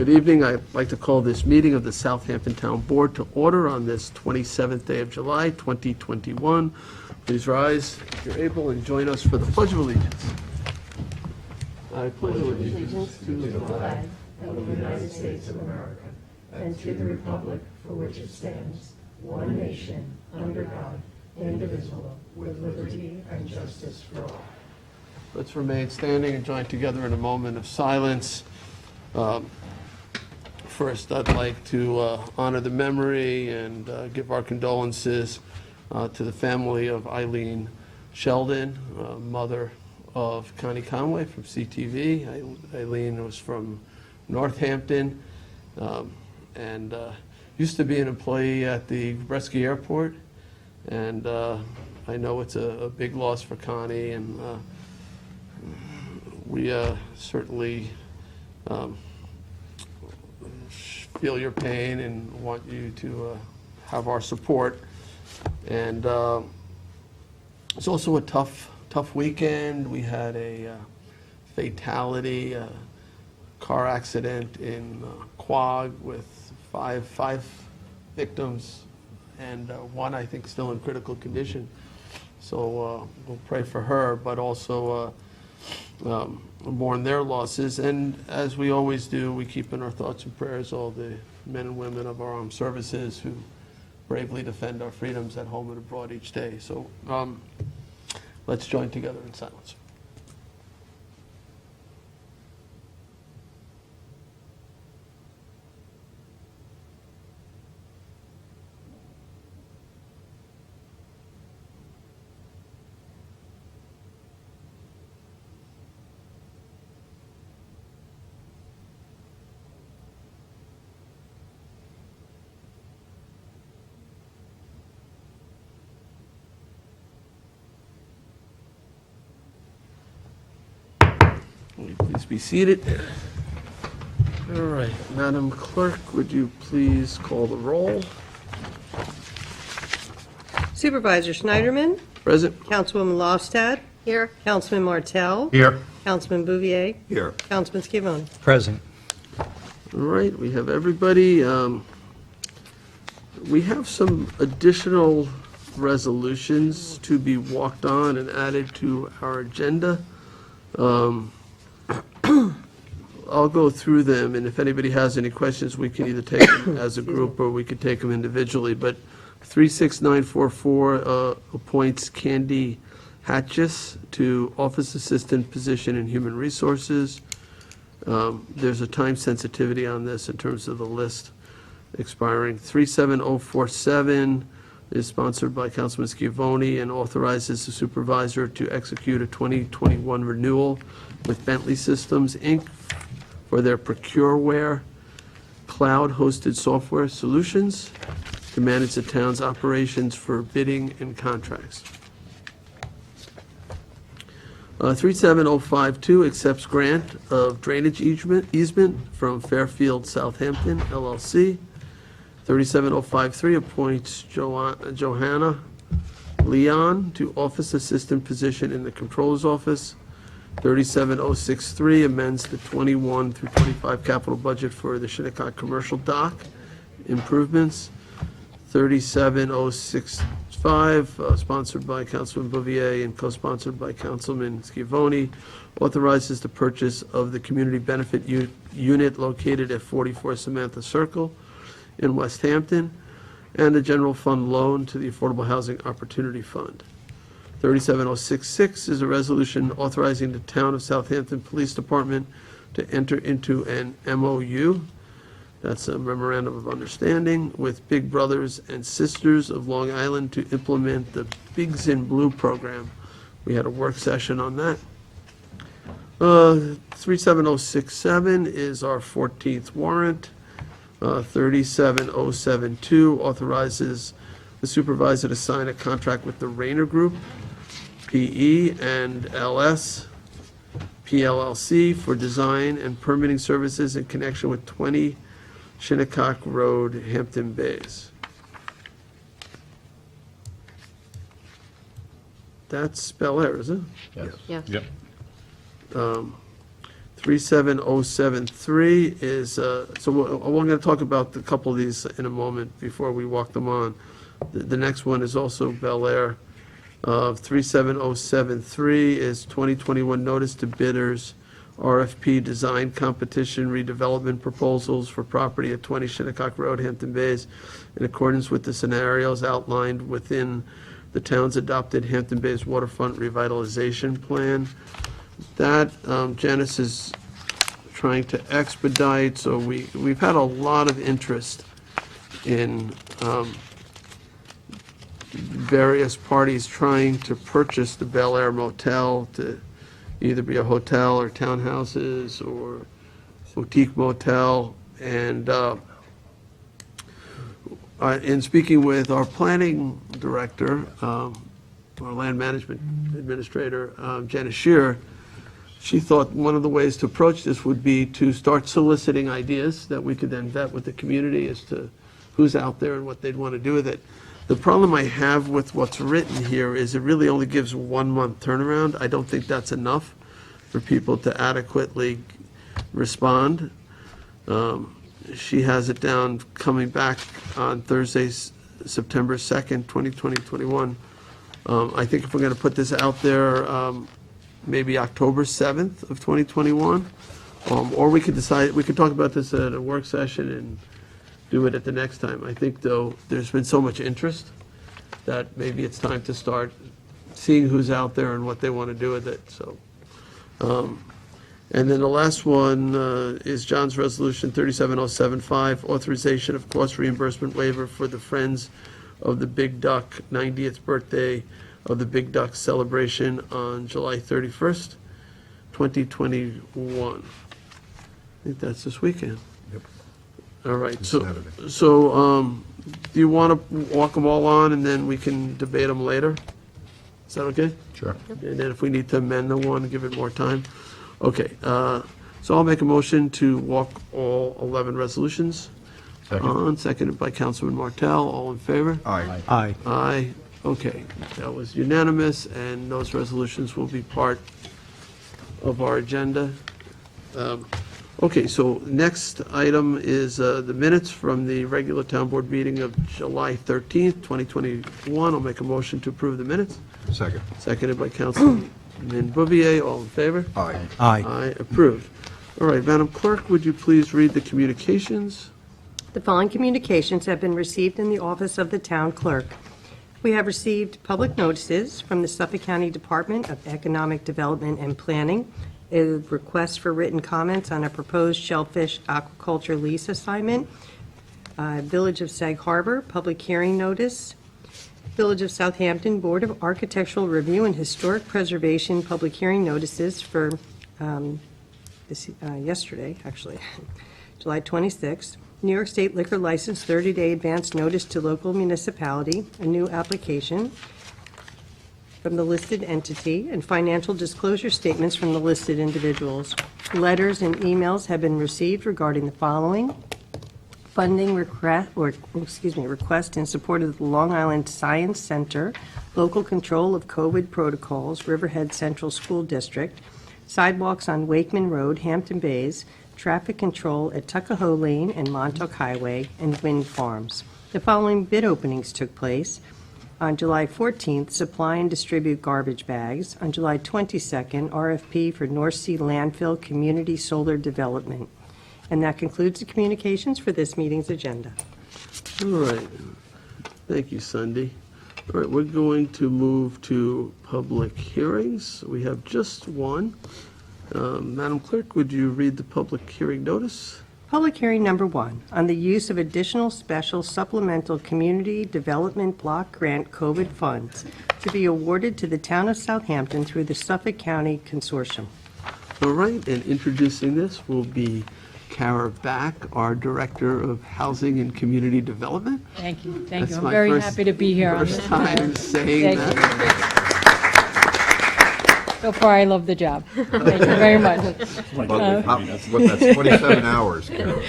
Good evening. I'd like to call this meeting of the Southampton Town Board to order on this 27th day of July, 2021. Please rise, if you're able, and join us for the Pledge of Allegiance. I pledge allegiance to the flag of the United States of America and to the republic for which it stands, one nation, under God, indivisible, with liberty and justice for all. Let's remain standing and join together in a moment of silence. First, I'd like to honor the memory and give our condolences to the family of Eileen Sheldon, mother of Connie Conway from CTV. Eileen was from Northampton and used to be an employee at the Bresky Airport. And I know it's a big loss for Connie, and we certainly feel your pain and want you to have our support. And it's also a tough weekend. We had a fatality, a car accident in Quogue with five victims, and one I think still in critical condition. So we'll pray for her, but also mourn their losses. And as we always do, we keep in our thoughts and prayers all the men and women of our armed services who bravely defend our freedoms at home and abroad each day. So let's join together in silence. Please be seated. All right, Madam Clerk, would you please call the roll? Supervisor Schneiderman. Present. Councilwoman Lofstad. Here. Councilman Martell. Here. Councilman Bouvier. Here. Councilman Scavone. Present. All right, we have everybody. We have some additional resolutions to be walked on and added to our agenda. I'll go through them, and if anybody has any questions, we can either take them as a group or we could take them individually. But 36944 appoints Candy Hatchis to Office Assistant position in Human Resources. There's a time sensitivity on this in terms of the list expiring. 37047 is sponsored by Councilman Scavone and authorizes the supervisor to execute a 2021 renewal with Bentley Systems, Inc. for their ProcureWare cloud-hosted software solutions to manage the town's operations for bidding and contracts. 37052 accepts grant of drainage easement from Fairfield Southampton LLC. 37053 appoints Johanna Lyons to office assistant position in the Comptroller's Office. 37063 amends the 21 through 25 capital budget for the Shinnecock Commercial Dock improvements. 37065, sponsored by Councilman Bouvier and co-sponsored by Councilman Scavone, authorizes the purchase of the community benefit unit located at 44 Samantha Circle in West Hampton, and a general fund loan to the Affordable Housing Opportunity Fund. 37066 is a resolution authorizing the Town of Southampton Police Department to enter into an MOU, that's a memorandum of understanding, with Big Brothers and Sisters of Long Island to implement the Bigs in Blue program. We had a work session on that. 37067 is our 14th warrant. 37072 authorizes the supervisor to sign a contract with the Rayner Group, PE and LS, PLLC for design and permitting services in connection with 20 Shinnecock Road, Hampton Bays. That's Bel Air, is it? Yes. Yes. Yep. 37073 is, so we're going to talk about a couple of these in a moment before we walk them on. The next one is also Bel Air. 37073 is 2021 notice to bidders, RFP design competition redevelopment proposals for property at 20 Shinnecock Road, Hampton Bays, in accordance with the scenarios outlined within the town's adopted Hampton Bays Waterfront Revitalization Plan. That Janice is trying to expedite, so we've had a lot of interest in various parties trying to purchase the Bel Air Motel to either be a hotel or townhouses or boutique motel. And in speaking with our planning director, our land management administrator, Janice Shearer, she thought one of the ways to approach this would be to start soliciting ideas that we could then vet with the community as to who's out there and what they'd want to do with it. The problem I have with what's written here is it really only gives 1 month turnaround. I don't think that's enough for people to adequately respond. She has it down coming back on Thursday, September 2nd, 2021. I think if we're going to put this out there, maybe October 7th of 2021, or we could decide, we could talk about this at a work session and do it at the next time. I think, though, there's been so much interest that maybe it's time to start seeing who's out there and what they want to do with it, so. And then the last one is John's Resolution 37075, authorization of cost reimbursement waiver for the Friends of the Big Duck 90th birthday of the Big Duck celebration on July 31st, 2021. I think that's this weekend. Yep. All right, It's so, Saturday. do you want to walk them all on and then we can debate them later? Is that okay? Sure. And then if we need to amend the one, give it more time? Okay, so I'll make a motion to walk all 11 resolutions Second. on, seconded by Councilman Martell. All in favor? Aye. Aye. Aye. Okay, that was unanimous, and those resolutions will be part of our agenda. Okay, so next item is the minutes from the regular town board meeting of July 13th, 2021. I'll make a motion to approve the minutes. Second. Seconded by Councilman Bouvier. All in favor? Aye. Aye. Aye, approved. All right, Madam Clerk, would you please read the communications? The following communications have been received in the office of the town clerk. We have received public notices from the Suffolk County Department of Economic Development and Planning, a request for written comments on a proposed shellfish aquaculture lease assignment, Village of Sag Harbor, public hearing notice, Village of Southampton Board of Architectural Review and Historic Preservation, public hearing notices for yesterday, actually, July 26th. New York State liquor license, 30-day advance notice to local municipality, a new application from the listed entity, and financial disclosure statements from the listed individuals. Letters and emails have been received regarding the following: funding request in support of the Long Island Science Center, local control of COVID protocols, Riverhead Central School District, sidewalks on Wakeman Road, Hampton Bays, traffic control at Tuckahoe Lane and Montauk Highway, and Wind Farms. The following bid openings took place. On July 14th, supply and distribute garbage bags. On July 22nd, RFP for North Sea Landfill Community Solar Development. And that concludes the communications for this meeting's agenda. All right. Thank you, Sunday. All right, we're going to move to public hearings. We have just one. Madam Clerk, would you read the public hearing notice? Public hearing number 1, on the use of additional special supplemental community development block grant COVID funds to be awarded to the town of Southampton through the Suffolk County Consortium. All right, and introducing this will be Kara Back, our Director of Housing and Community Development. Thank you, thank That's you. I'm my very first- happy to be here on First this. time saying Thank that. So far, I love the job. Thank you very much. That's 27 hours, Carol.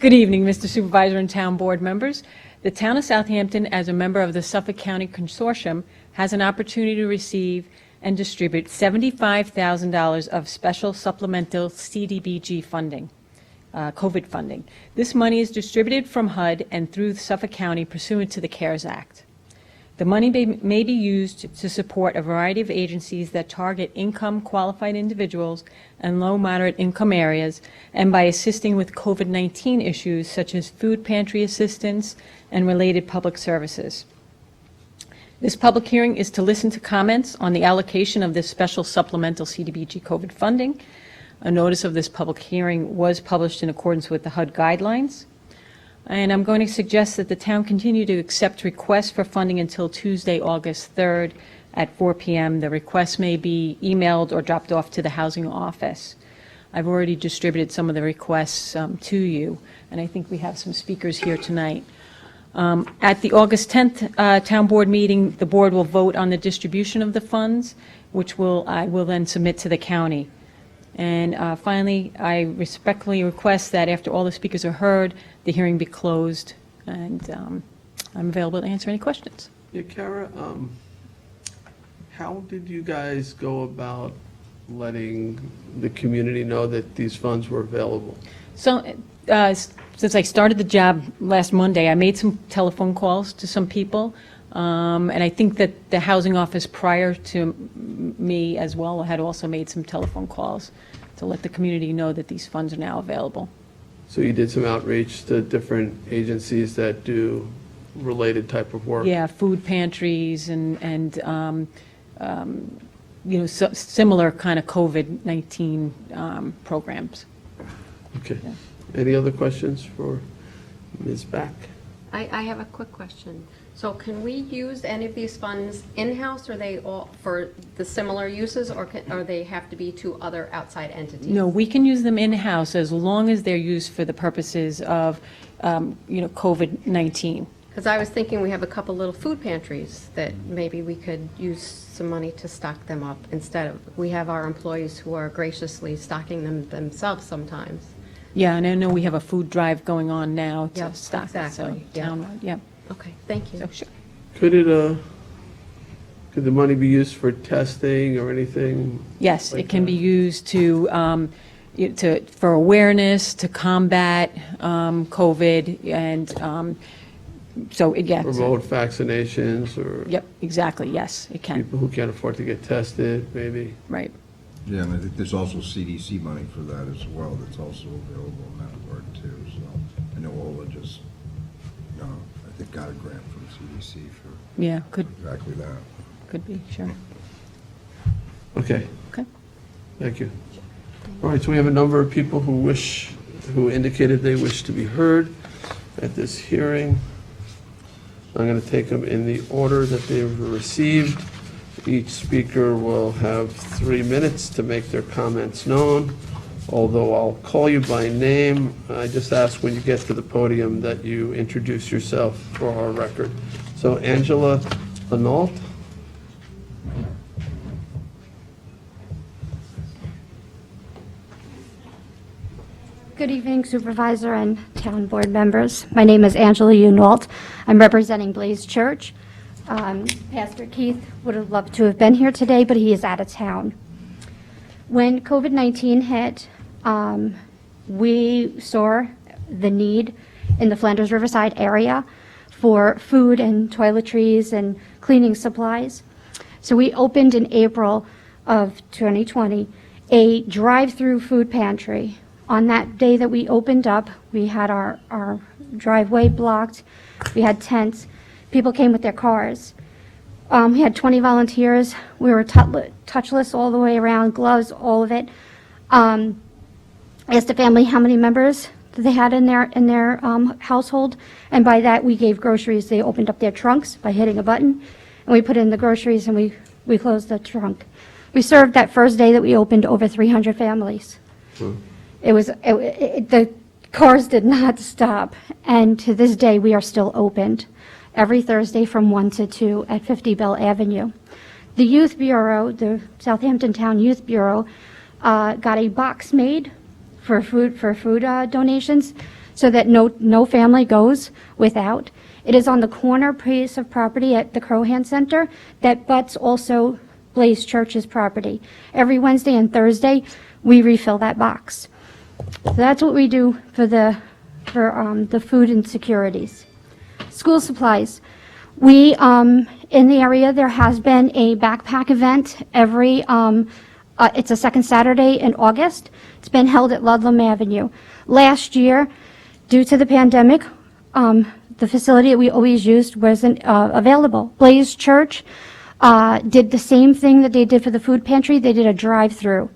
Good evening, Mr. Supervisor and Town Board members. The Town of Southampton, as a member of the Suffolk County Consortium, has an opportunity to receive and distribute $75,000 of special supplemental CDBG funding, COVID funding. This money is distributed from HUD and through Suffolk County pursuant to the CARES Act. The money may be used to support a variety of agencies that target income-qualified individuals and low-moderate income areas, and by assisting with COVID-19 issues such as food pantry assistance and related public services. This public hearing is to listen to comments on the allocation of this special supplemental CDBG COVID funding. A notice of this public hearing was published in accordance with the HUD guidelines. And I'm going to suggest that the town continue to accept requests for funding until Tuesday, August 3rd at 4 p.m. The requests may be emailed or dropped off to the housing office. I've already distributed some of the requests to you, and I think we have some speakers here tonight. At the August 10th town board meeting, the board will vote on the distribution of the funds, which I will then submit to the county. And finally, I respectfully request that after all the speakers are heard, the hearing be closed, and I'm available to answer any questions. Yeah, Kara, how did you guys go about letting the community know that these funds were available? So, since I started the job last Monday, I made some telephone calls to some people, and I think that the housing office prior to me as well had also made some telephone calls to let the community know that these funds are now available. So you did some outreach to different agencies that do related type of work? Yeah, food pantries and similar kind of COVID-19 programs. Okay. Any other questions for Ms. Back? I have a quick question. So can we use any of these funds in-house, or are they all for the similar uses, or they have to be to other outside entities? No, we can use them in-house as long as they're used for the purposes of, COVID-19. Because I was thinking we have a couple little food pantries that maybe we could use some money to stock them up instead of, we have our employees who are graciously stocking them themselves sometimes. Yeah, and I know we have a food drive going on now to Yep, stock it, so exactly, yeah. townwide, yeah. Okay, thank you. So, sure. Could the money be used for testing or anything? Yes, like it can that? be used for awareness, to combat COVID, and yes. Remote vaccinations or Yep, exactly, yes, it can, people who can't afford to get tested, maybe? right. Yeah, and I think there's also CDC money for that as well, that's also available in that regard too, so I know Ola just, I think got a grant from CDC for Yeah, could exactly that. be, sure. Okay, Okay. thank you. All right, so we have a number of people who indicated they wish to be heard at this hearing. I'm going to take them in the order that they were received. Each speaker will have 3 minutes to make their comments known. Although I'll call you by name, I just ask when you get to the podium that you introduce yourself for our record. So Angela Lanault. Good evening, Supervisor and Town Board members. My name is Angela Unwalt. I'm representing Blaze Church. Pastor Keith would have loved to have been here today, but he is out of town. When COVID-19 hit, we saw the need in the Flanders Riverside area for food and toiletries and cleaning supplies. So we opened in April of 2020 a drive-through food pantry. On that day that we opened up, we had our driveway blocked. We had tents. People came with their cars. We had 20 volunteers. We were touchless all the way around, gloves, all of it. I asked the family how many members they had in their household, and by that we gave groceries. They opened up their trunks by hitting a button, and we put in the groceries, and we closed the trunk. We served that first day that we opened over 300 families. The cars did not stop, and to this day we are still opened every Thursday from 1 to 2 at 50 Bell Avenue. The Youth Bureau, the Southampton Town Youth Bureau, got a box made for food donations so that no family goes without. It is on the corner piece of property at the Crohan Center that butts also Blaze Church's property. Every Wednesday and Thursday, we refill that box. So that's what we do for the food insecurities. School supplies. We, in the area, there has been a backpack event every, it's a second Saturday in August. It's been held at Ludlam Avenue. Last year, due to the pandemic, the facility that we always used wasn't available. Blaze Church did the same thing that they did for the food pantry. They did a drive-through.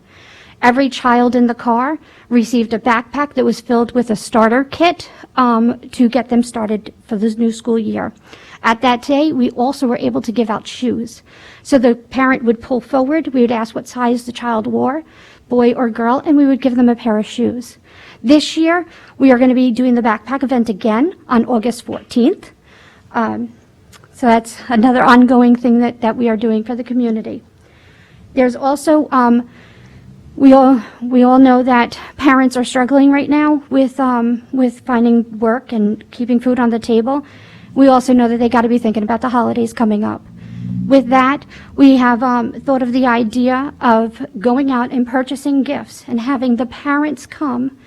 Every child in the car received a backpack that was filled with a starter kit to get them started for this new school year. At that day, we also were able to give out shoes. So the parent would pull forward, we would ask what size the child wore, boy or girl, and we would give them a pair of shoes. This year, we are going to be doing the backpack event again on August 14th. So that's another ongoing thing that we are doing for the community. There's also, we all know that parents are struggling right now with finding work and keeping food on the table. We also know that they got to be thinking about the holidays coming up. With that, we have thought of the idea of going out and purchasing gifts and having the parents come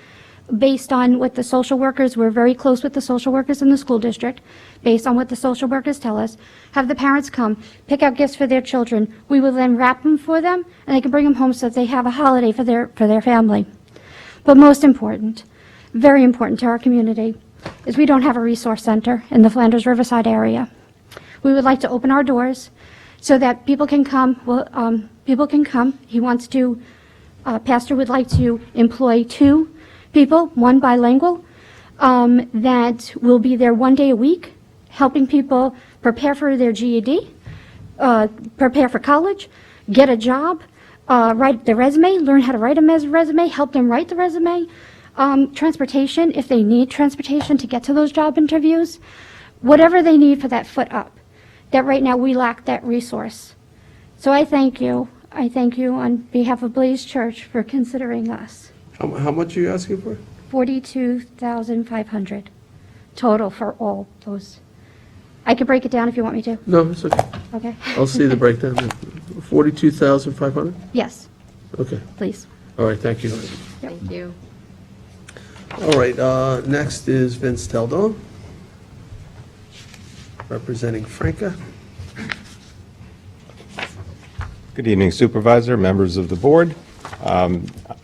based on what the social workers, we're very close with the social workers in the school district, based on what the social workers tell us, have the parents come, pick out gifts for their children. We will then wrap them for them, and they can bring them home so that they have a holiday for their family. But most important, very important to our community, is we don't have a resource center in the Flanders Riverside area. We would like to open our doors so that people can come. People can come. He wants to, Pastor would like to employ 2 people, one bilingual, that will be there 1 day a week, helping people prepare for their GED, prepare for college, get a job, write the resume, learn how to write a resume, help them write the resume, transportation, if they need transportation to get to those job interviews, whatever they need for that foot up, that right now we lack that resource. So I thank you. I thank you on behalf of Blaze Church for considering us. How much are you asking for? $42,500 total for all those. I could break it down if you want me to. No, it's okay. Okay? I'll see the breakdown. 42,500? Yes, Okay. please. All right, thank you. Thank you. All right, next is Vince Taldone, representing Franca. Good evening, Supervisor, members of the board.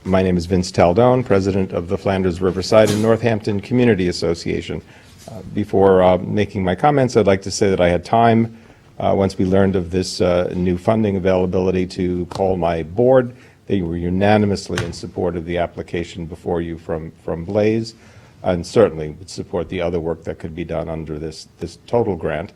My name is Vince Taldone, President of the Flanders Riverside and Northampton Community Association. Before making my comments, I'd like to say that I had time, once we learned of this new funding availability, to call my board. They were unanimously in support of the application before you from Blaze, and certainly would support the other work that could be done under this total grant.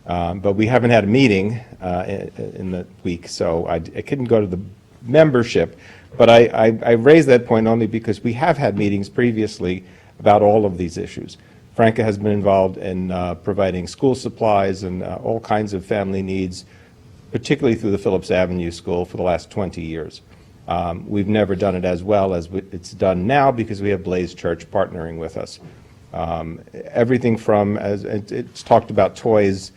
But we haven't had a meeting in the week, so I couldn't go to the membership. But I raised that point only because we have had meetings previously about all of these issues. Franca has been involved in providing school supplies and all kinds of family needs, particularly through the Phillips Avenue School, for the last 20 years. We've never done it as well as it's done now because we have Blaze Church partnering with us. Everything from, as it's talked about, toys.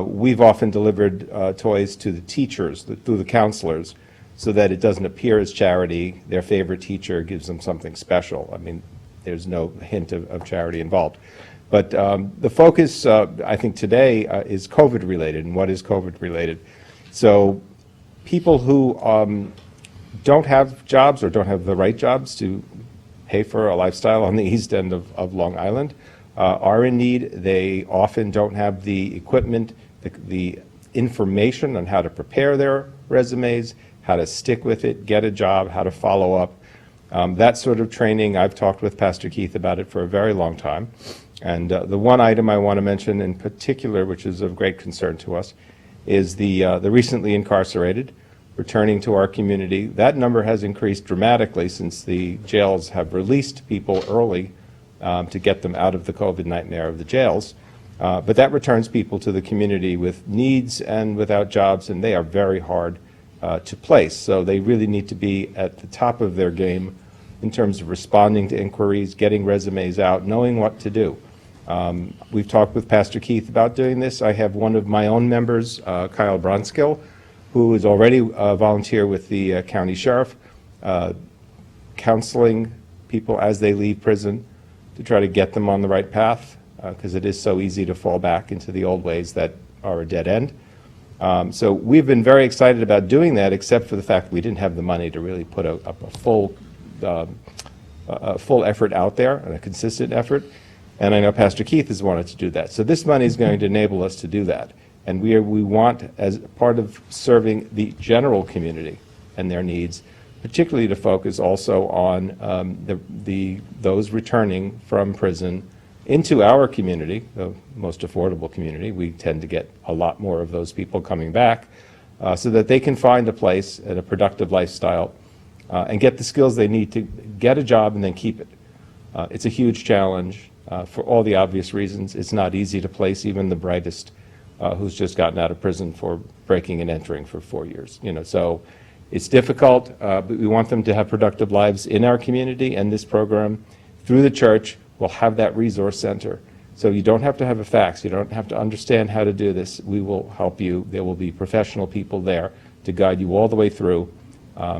We've often delivered toys to the teachers, through the counselors, so that it doesn't appear as charity. Their favorite teacher gives them something special. I mean, there's no hint of charity involved. But the focus, I think, today is COVID-related. And what is COVID-related? So people who don't have jobs or don't have the right jobs to pay for a lifestyle on the east end of Long Island are in need. They often don't have the equipment, the information on how to prepare their resumes, how to stick with it, get a job, how to follow up. That sort of training, I've talked with Pastor Keith about it for a very long time. And the one item I want to mention in particular, which is of great concern to us, is the recently incarcerated returning to our community. That number has increased dramatically since the jails have released people early to get them out of the COVID nightmare of the jails. But that returns people to the community with needs and without jobs, and they are very hard to place. So they really need to be at the top of their game in terms of responding to inquiries, getting resumes out, knowing what to do. We've talked with Pastor Keith about doing this. I have one of my own members, Kyle Bronskill, who is already a volunteer with the county sheriff, counseling people as they leave prison to try to get them on the right path, because it is so easy to fall back into the old ways that are a dead end. So we've been very excited about doing that, except for the fact we didn't have the money to really put a full effort out there and a consistent effort. And I know Pastor Keith has wanted to do that. So this money is going to enable us to do that. And we want, as part of serving the general community and their needs, particularly to focus also on those returning from prison into our community, the most affordable community. We tend to get a lot more of those people coming back, so that they can find a place and a productive lifestyle and get the skills they need to get a job and then keep it. It's a huge challenge for all the obvious reasons. It's not easy to place even the brightest who's just gotten out of prison for breaking and entering for 4 years. So it's difficult, but we want them to have productive lives in our community, and this program, through the church, will have that resource center. So you don't have to have a fax. You don't have to understand how to do this. We will help you. There will be professional people there to guide you all the way through,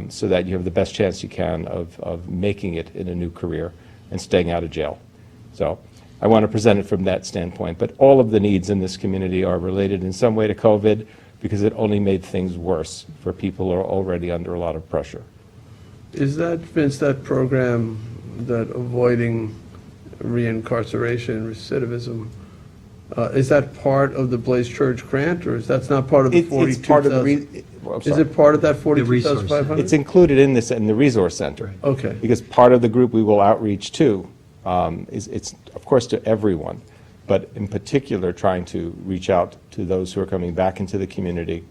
so that you have the best chance you can of making it in a new career and staying out of jail. So I want to present it from that standpoint. But all of the needs in this community are related in some way to COVID, because it only made things worse for people who are already under a lot of pressure. Is that, Vince, that program, that avoiding reincarceration, recidivism, is that part of the Blaze Church grant, or is that not part of the 42,000? It's part of the Is it part of that 42,500? It's included in this, in the resource center. Okay. Because part of the group we will outreach to it's of course to everyone, but in particular trying to reach out to those who are coming back into the community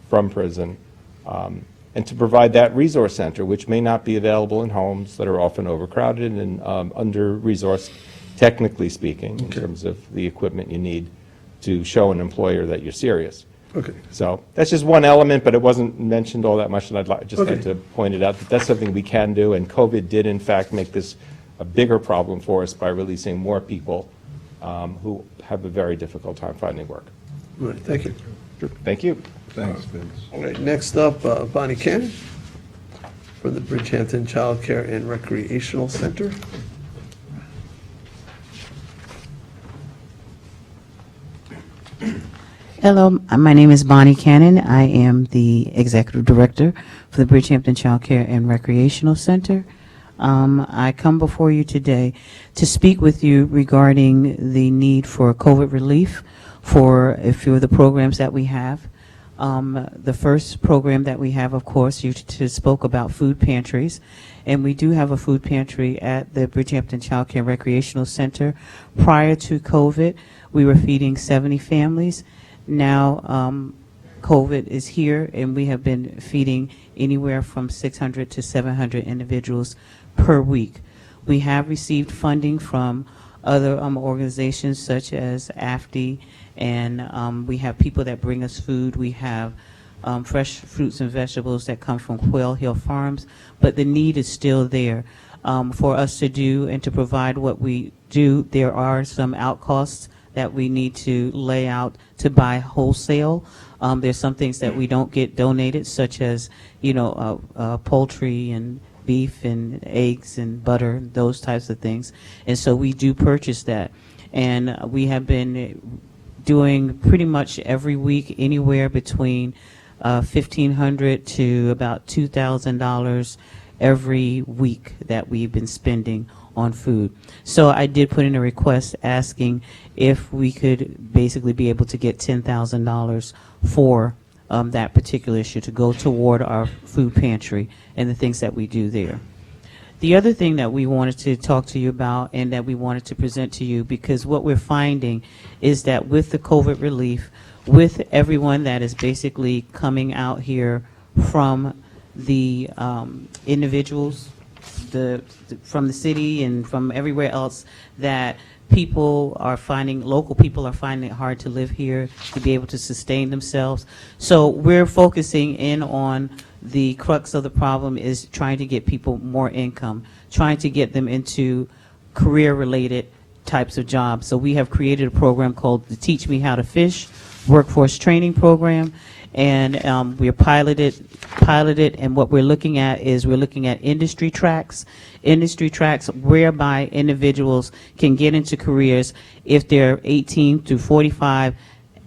from prison, and to provide that resource center, which may not be available in homes that are often overcrowded and under-resourced, technically speaking, in terms of the equipment you need to show an employer that you're serious. Okay. So that's just one element, but it wasn't mentioned all that much, and I'd like to point it out that that's something we can do, and COVID did in fact make this a bigger problem for us by releasing more people who have a very difficult time finding work. All right, thank you. Thank you. Thanks, Vince. All right, next up, Bonnie Cannon from the Bridgehampton Child Care and Recreational Center. Hello, my name is Bonnie Cannon. I am the Executive Director for the Bridgehampton Child Care and Recreational Center. I come before you today to speak with you regarding the need for COVID relief for a few of the programs that we have. The first program that we have, of course, you spoke about food pantries, and we do have a food pantry at the Bridgehampton Child Care and Recreational Center. Prior to COVID, we were feeding 70 families. Now, COVID is here, and we have been feeding anywhere from 600 to 700 individuals per week. We have received funding from other organizations such as AFDI, and we have people that bring us food. We have fresh fruits and vegetables that come from Quail Hill Farms, but the need is still there for us to do and to provide what we do. There are some out costs that we need to lay out to buy wholesale. There's some things that we don't get donated, such as, poultry and beef and eggs and butter, those types of things. And so we do purchase that. And we have been doing pretty much every week anywhere between $1,500 to about $2,000 every week that we've been spending on food. So I did put in a request asking if we could basically be able to get $10,000 for that particular issue to go toward our food pantry and the things that we do there. The other thing that we wanted to talk to you about and that we wanted to present to you, because what we're finding is that with the COVID relief, with everyone that is basically coming out here from the individuals, from the city and from everywhere else, that local people are finding it hard to live here, to be able to sustain themselves. So we're focusing in on the crux of the problem is trying to get people more income, trying to get them into career-related types of jobs. So we have created a program called the Teach Me How to Fish Workforce Training Program, and we're piloted, and what we're looking at is we're looking at industry tracks whereby individuals can get into careers if they're 18 to 45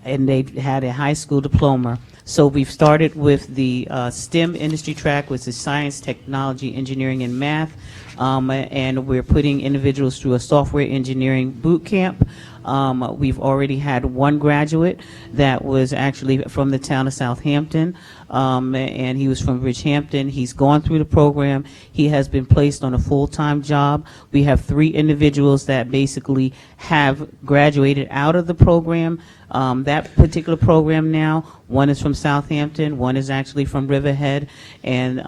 and they've had a high school diploma. So we've started with the STEM industry track, which is science, technology, engineering, and math. And we're putting individuals through a software engineering boot camp. We've already had one graduate that was actually from the town of Southampton, and he was from Bridgehampton. He's gone through the program. He has been placed on a full-time job. We have 3 individuals that basically have graduated out of the program. That particular program now, one is from Southampton, one is actually from Riverhead, and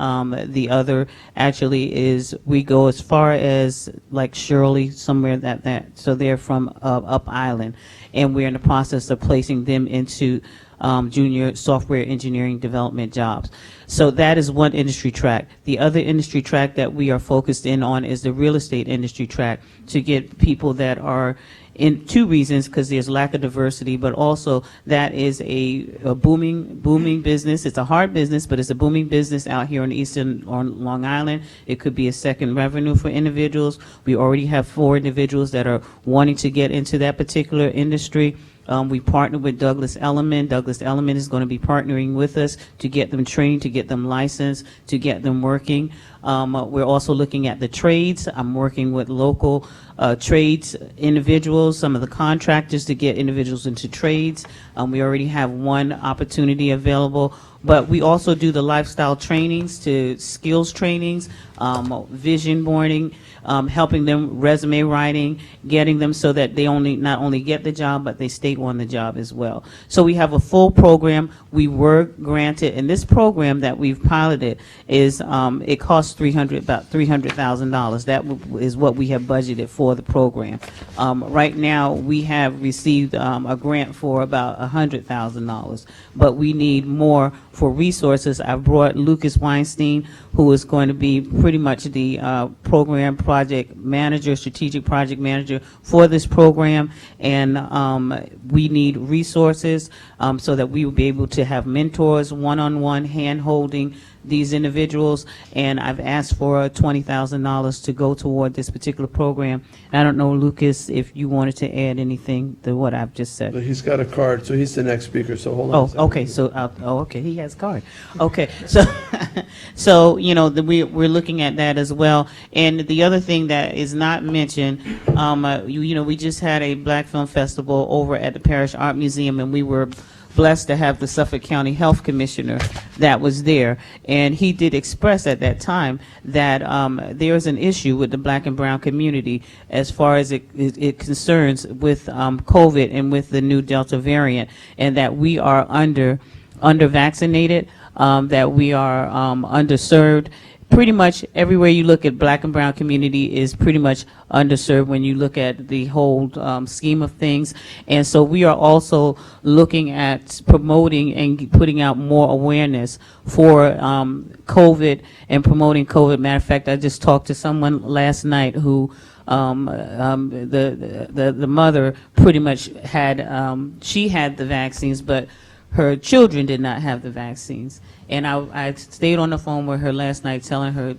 the other actually is, we go as far as like Shirley, somewhere so they're from Up Island, and we're in the process of placing them into junior software engineering development jobs. So that is one industry track. The other industry track that we are focused in on is the real estate industry track, to get people that are in 2 reasons, because there's lack of diversity, but also that is a booming business. It's a hard business, but it's a booming business out here on Long Island. It could be a second revenue for individuals. We already have 4 individuals that are wanting to get into that particular industry. We partnered with Douglas Elliman. Douglas Elliman is going to be partnering with us to get them trained, to get them licensed, to get them working. We're also looking at the trades. I'm working with local trades individuals, some of the contractors, to get individuals into trades. We already have one opportunity available, but we also do the lifestyle trainings, to skills trainings, vision boarding, helping them resume writing, getting them so that they not only get the job, but they stay on the job as well. So we have a full program. We were granted, and this program that we've piloted is, it costs about $300,000. That is what we have budgeted for the program. Right now, we have received a grant for about $100,000, but we need more for resources. I've brought Lucas Wenstein, who is going to be pretty much the program project manager, strategic project manager for this program, and we need resources so that we will be able to have mentors, one-on-one hand-holding these individuals, and I've asked for $20,000 to go toward this particular program. I don't know, Lucas, if you wanted to add anything to what I've just said. But he's got a card, so he's the next speaker, so hold on a Oh, second. okay, so, okay, he has a card. Okay, so, we're looking at that as well. And the other thing that is not mentioned, we just had a Black Film Festival over at the Parish Art Museum, and we were blessed to have the Suffolk County Health Commissioner that was there, and he did express at that time that there's an issue with the Black and brown community as far as it concerns with COVID and with the new Delta variant, and that we are under vaccinated, that we are underserved. Pretty much everywhere you look at, Black and brown community is pretty much underserved when you look at the whole scheme of things. And so we are also looking at promoting and putting out more awareness for COVID and promoting COVID. Matter of fact, I just talked to someone last night who the mother pretty much had, she had the vaccines, but her children did not have the vaccines. And I stayed on the phone with her last night telling her,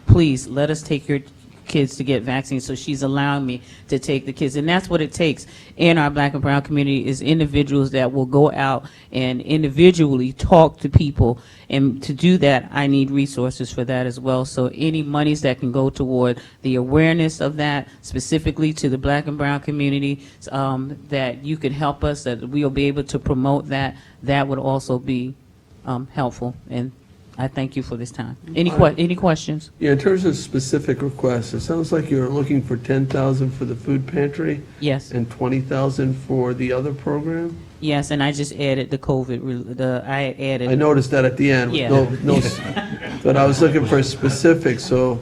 please let us take your kids to get vaccines. So she's allowing me to take the kids. And that's what it takes in our Black and brown community, is individuals that will go out and individually talk to people. And to do that, I need resources for that as well. So any monies that can go toward the awareness of that, specifically to the Black and brown community, that you could help us, that we'll be able to promote that, that would also be helpful. And I thank you for this time. Any questions? Yeah, in terms of specific requests, it sounds like you're looking for $10,000 for the food pantry Yes. and $20,000 for the other program? Yes, and I just added the COVID, I added. I noticed that at the end. with Yeah. But I was looking for specifics, so,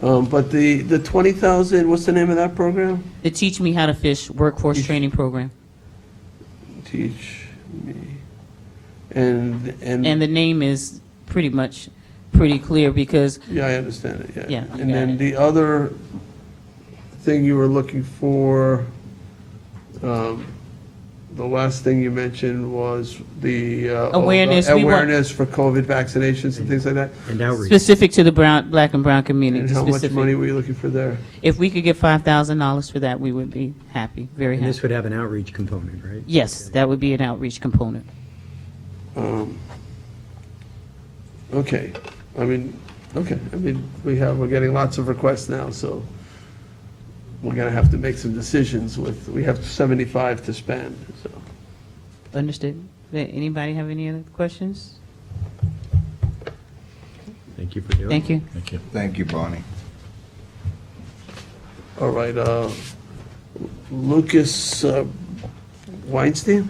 but the $20,000, what's the name of that program? The Teach Me How to Fish Workforce Training Program. Teach me. And And the name is pretty clear because, yeah, I understand it, yeah. Yeah, you And got then it. the other thing you were looking for, the last thing you mentioned was the Awareness. We want- awareness for COVID vaccinations and things like that. And outreach. Specific to the black and brown community. And how much specific. money were you looking for there? If we could get $5,000 for that, we would be happy, very And happy. this would have an outreach component, right? Yes, that would be an outreach component. Okay, we're getting lots of requests now, so we're gonna have to make some decisions we have 75 to spend, so. Understood. Anybody have any other questions? Thank you for doing it. Thank you. Thank you. Thank you, Bonnie. All right, Lucas Weinstein?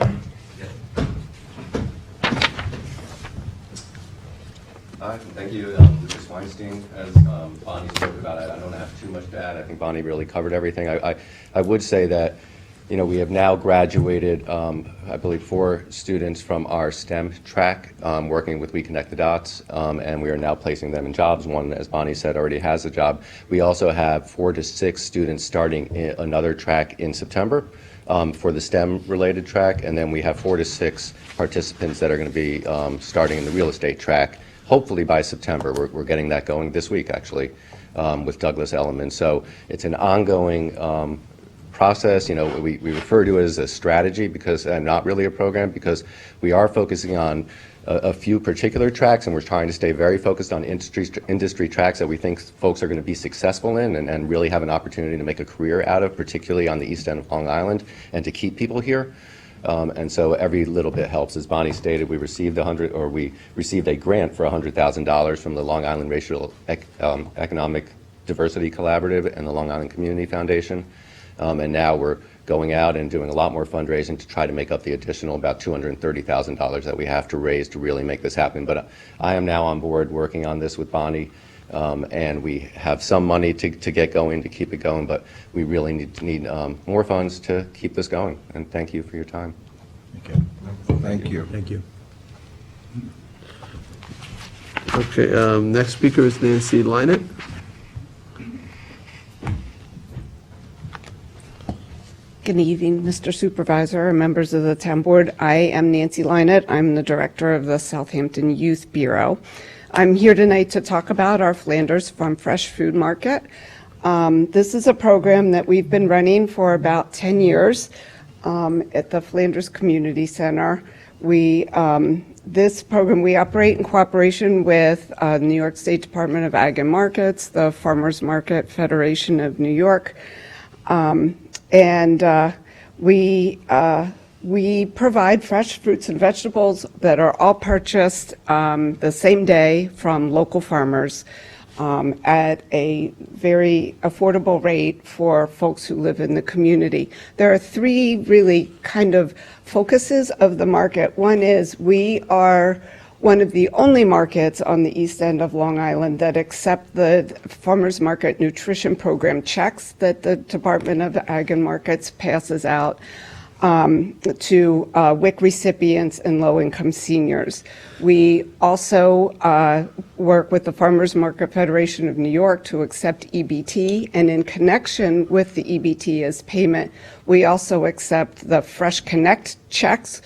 Hi, thank you. Lucas Weinstein, as Bonnie spoke about, I don't have too much to add. I think Bonnie really covered everything. I would say that, we have now graduated, I believe, 4 students from our STEM track, working with We Connect the Dots, and we are now placing them in jobs. One, as Bonnie said, already has a job. We also have 4 to 6 students starting another track in September for the STEM-related track, and then we have 4 to 6 participants that are going to be starting in the real estate track. Hopefully by September. We're getting that going this week, actually, with Douglas Elliman. So it's an ongoing process. We refer to it as a strategy because, and not really a program, because we are focusing on a few particular tracks, and we're trying to stay very focused on industry tracks that we think folks are going to be successful in and really have an opportunity to make a career out of, particularly on the east end of Long Island, and to keep people here. And so every little bit helps. As Bonnie stated, we received a grant for $100,000 from the Long Island Racial Economic Diversity Collaborative and the Long Island Community Foundation. And now we're going out and doing a lot more fundraising to try to make up the additional about $230,000 that we have to raise to really make this happen. But I am now on board working on this with Bonnie. And we have some money to get going, to keep it going, but we really need more funds to keep this going. And thank you for your time. Okay. Thank you. Thank you. Okay, next speaker is Nancy Lynett. Good evening, Mr. Supervisor and members of the town board. I am Nancy Lynett. I'm the director of the Southampton Youth Bureau. I'm here tonight to talk about our Flanders Farm Fresh Food Market. This is a program that we've been running for about 10 years at the Flanders Community Center. This program, we operate in cooperation with the New York State Department of Ag and Markets, the Farmers Market Federation of New York, we provide fresh fruits and vegetables that are all purchased the same day from local farmers at a very affordable rate for folks who live in the community. There are 3 really kind of focuses of the market. One is we are one of the only markets on the east end of Long Island that accept the Farmers Market Nutrition Program checks that the Department of Ag and Markets passes out to WIC recipients and low-income seniors. We also work with the Farmers Market Federation of New York to accept EBT, and in connection with the EBT as payment, we also accept the Fresh Connect checks.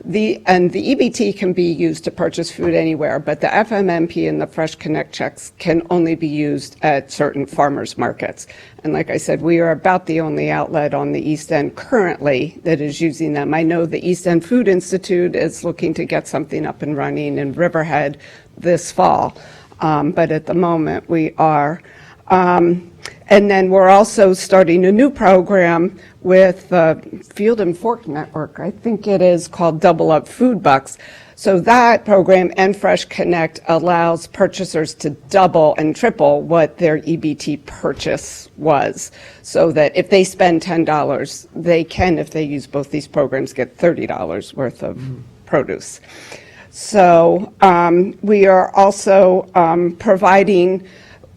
The EBT can be used to purchase food anywhere, but the FMMP and the Fresh Connect checks can only be used at certain farmers markets. And like I said, we are about the only outlet on the East End currently that is using them. I know the East End Food Institute is looking to get something up and running in Riverhead this fall, but at the moment we are. And then we're also starting a new program with the Field and Fork Network. I think it is called Double Up Food Bucks. So that program and Fresh Connect allows purchasers to double and triple what their EBT purchase was. So that if they spend $10, they can, if they use both these programs, get $30 worth of produce. So we are also providing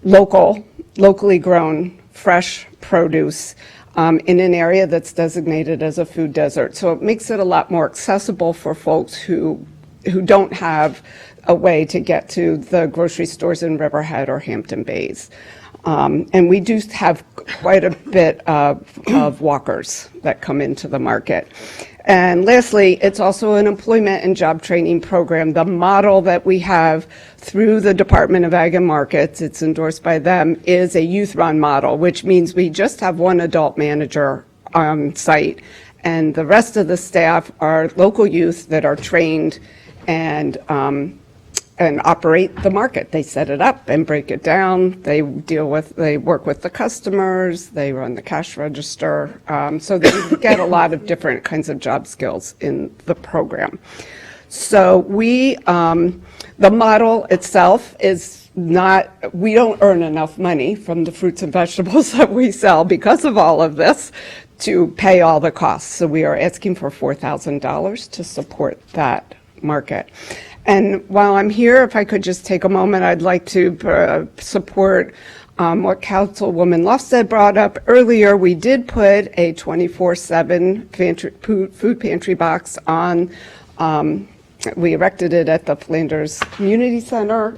locally grown fresh produce in an area that's designated as a food desert. So it makes it a lot more accessible for folks who don't have a way to get to the grocery stores in Riverhead or Hampton Bays. And we do have quite a bit of walkers that come into the market. And lastly, it's also an employment and job training program. The model that we have through the Department of Ag and Markets, it's endorsed by them, is a youth-run model, which means we just have one adult manager on site, and the rest of the staff are local youth that are trained and operate the market. They set it up and break it down. They work with the customers. They run the cash register. So they get a lot of different kinds of job skills in the program. So the model itself is not, we don't earn enough money from the fruits and vegetables that we sell because of all of this to pay all the costs. So we are asking for $4,000 to support that market. And while I'm here, if I could just take a moment, I'd like to support what Councilwoman Lofstead brought up earlier. We did put a 24/7 food pantry box on. We erected it at the Flanders Community Center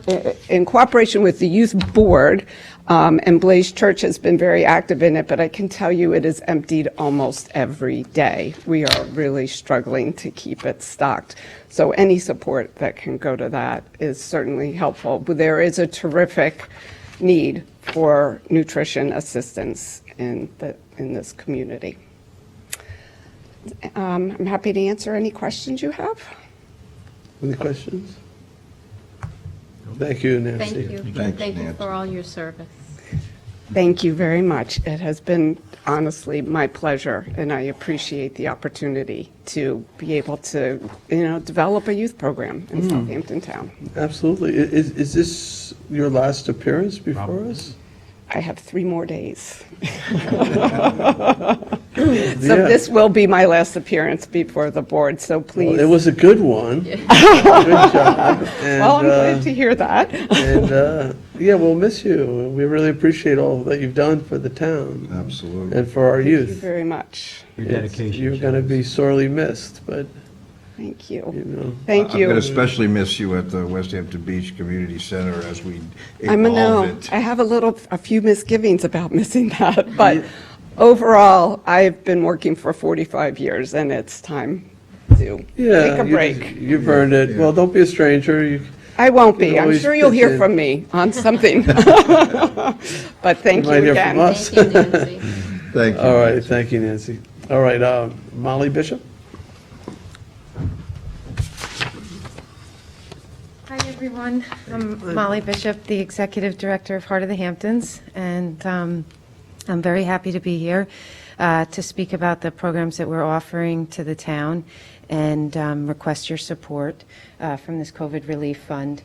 in cooperation with the Youth Board, and Blaze Church has been very active in it, but I can tell you it is emptied almost every day. We are really struggling to keep it stocked. So any support that can go to that is certainly helpful. But there is a terrific need for nutrition assistance in this community. I'm happy to answer any questions you have. Any questions? Thank you, Nancy. Thank you. Thanks, Thank you Nancy. for all your service. Thank you very much. It has been honestly my pleasure, and I appreciate the opportunity to be able to, develop a youth program in Southampton Town. Absolutely. Is this your last appearance before us? I have 3 more days. Yeah. So this will be my last appearance before the board, so please. Well, it was a good one. Good job. And, Well, I'm glad to hear that. And, yeah, we'll miss you. We really appreciate all that you've done for the town Absolutely. and for our Thank you youth. very much. Your dedication. You're going to be sorely missed, but, Thank you you. know. Thank I'm going to you. especially miss you at the Westhampton Beach Community Center as we I'm evolve no, it. I have a few misgivings about missing that, but overall, I've been working for 45 years, and it's time to Yeah. take a break. You've earned it. Yeah. Well, don't be a stranger. I won't You be. can I'm always sure you'll pitch hear in. from me on something. But thank You you might hear again. from us. Thank you, Nancy. Thank you. All right, thank you, Nancy. All right, Molly Bishop? Hi, everyone. I'm Molly Bishop, the Executive Director of Heart of the Hamptons, and I'm very happy to be here to speak about the programs that we're offering to the town and request your support from this COVID Relief Fund.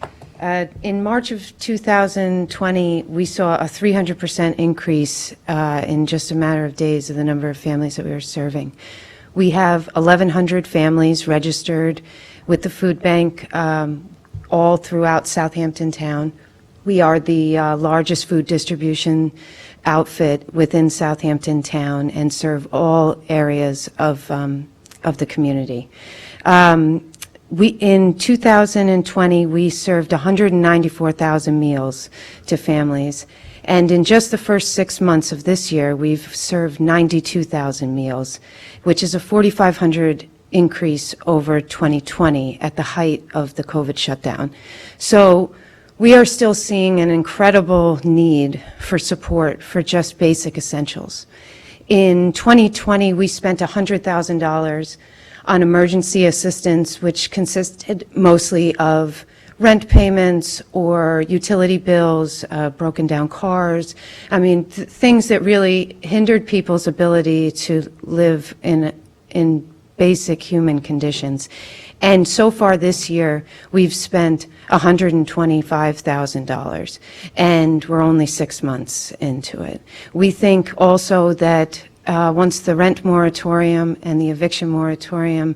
In March of 2020, we saw a 300% increase in just a matter of days of the number of families that we were serving. We have 1,100 families registered with the food bank all throughout Southampton Town. We are the largest food distribution outfit within Southampton Town and serve all areas of the community. In 2020, we served 194,000 meals to families, and in just the first 6 months of this year, we've served 92,000 meals, which is a 4,500 increase over 2020 at the height of the COVID shutdown. So we are still seeing an incredible need for support for just basic essentials. In 2020, we spent $100,000 on emergency assistance, which consisted mostly of rent payments or utility bills, broken down cars. I mean, things that really hindered people's ability to live in basic human conditions. And so far this year, we've spent $125,000, and we're only 6 months into it. We think also that once the rent moratorium and the eviction moratorium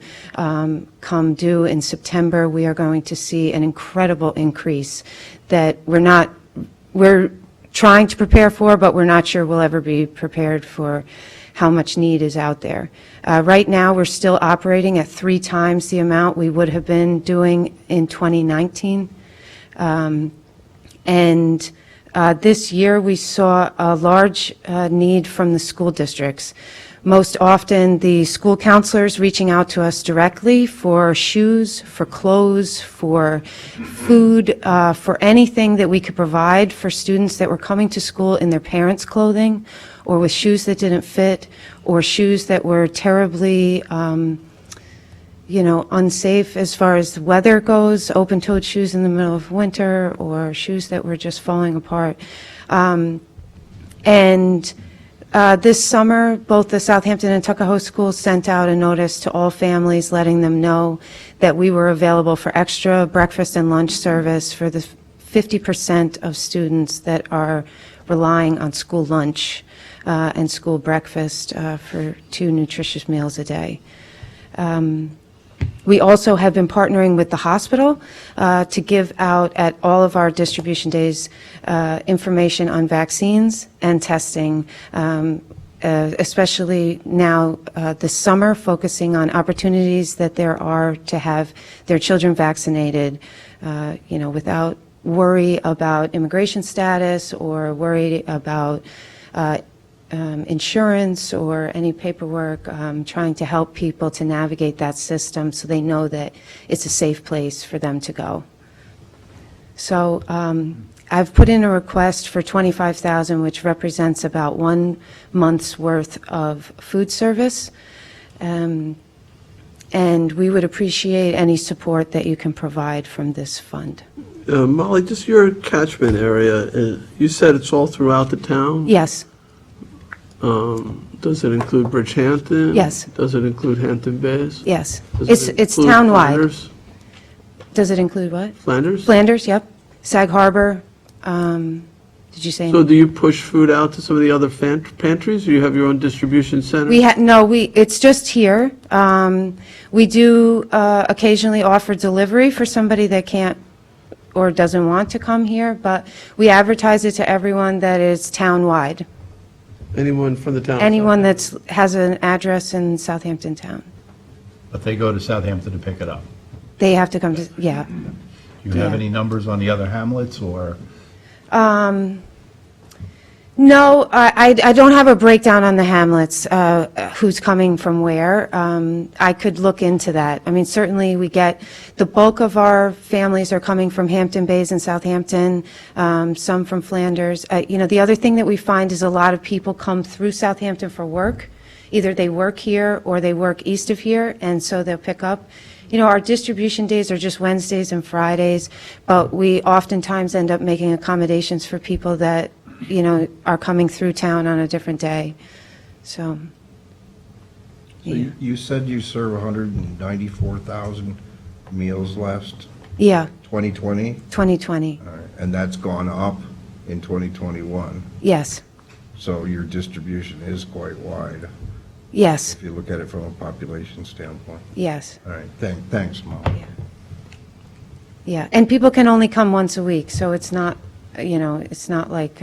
come due in September, we are going to see an incredible increase that we're trying to prepare for, but we're not sure we'll ever be prepared for how much need is out there. Right now, we're still operating at 3 times the amount we would have been doing in 2019. This year, we saw a large need from the school districts. Most often, the school counselors reaching out to us directly for shoes, for clothes, for food, for anything that we could provide for students that were coming to school in their parents' clothing, or with shoes that didn't fit, or shoes that were terribly, unsafe as far as the weather goes, open-toed shoes in the middle of winter, or shoes that were just falling apart. This summer, both the Southampton and Tuckahoe schools sent out a notice to all families letting them know that we were available for extra breakfast and lunch service for the 50% of students that are relying on school lunch and school breakfast for 2 nutritious meals a day. We also have been partnering with the hospital to give out at all of our distribution days information on vaccines and testing, especially now this summer, focusing on opportunities that there are to have their children vaccinated, without worry about immigration status or worry about insurance or any paperwork, trying to help people to navigate that system so they know that it's a safe place for them to go. So I've put in a request for $25,000, which represents about 1 month's worth of food service. And we would appreciate any support that you can provide from this fund. Molly, just your catchment area, you said it's all throughout the town? Yes, Does it include Bridgehampton? Yes. Does it include Hampton Bays? yes. Does it It's include townwide. Flanders? Does it include what? Flanders? Flanders, yep. Sag Harbor, did you say? So do you push food out to some of the other pantries, or you have your own distribution center? It's just here. We do occasionally offer delivery for somebody that can't or doesn't want to come here, but we advertise it to everyone that is townwide. Anyone from the town? Anyone has an address in Southampton town. But they go to Southampton to pick it up. They have to come to, yeah. Do you have Yeah. any numbers on the other hamlets, or? No, I don't have a breakdown on the hamlets, who's coming from where. I could look into that. I mean, certainly we get, the bulk of our families are coming from Hampton Bays and Southampton, some from Flanders. The other thing that we find is a lot of people come through Southampton for work. Either they work here or they work east of here, and so they'll pick up. Our distribution days are just Wednesdays and Fridays, but we oftentimes end up making accommodations for people that are coming through town on a different day. So, So you said you serve 194,000 meals last yeah, 2020? 2020, All right, and that's gone up in 2021. yes, So your distribution is quite wide, yes, if you look at it from a population standpoint. yes, All right, thanks, Molly. yeah. And people can only come once a week, so it's not, it's not like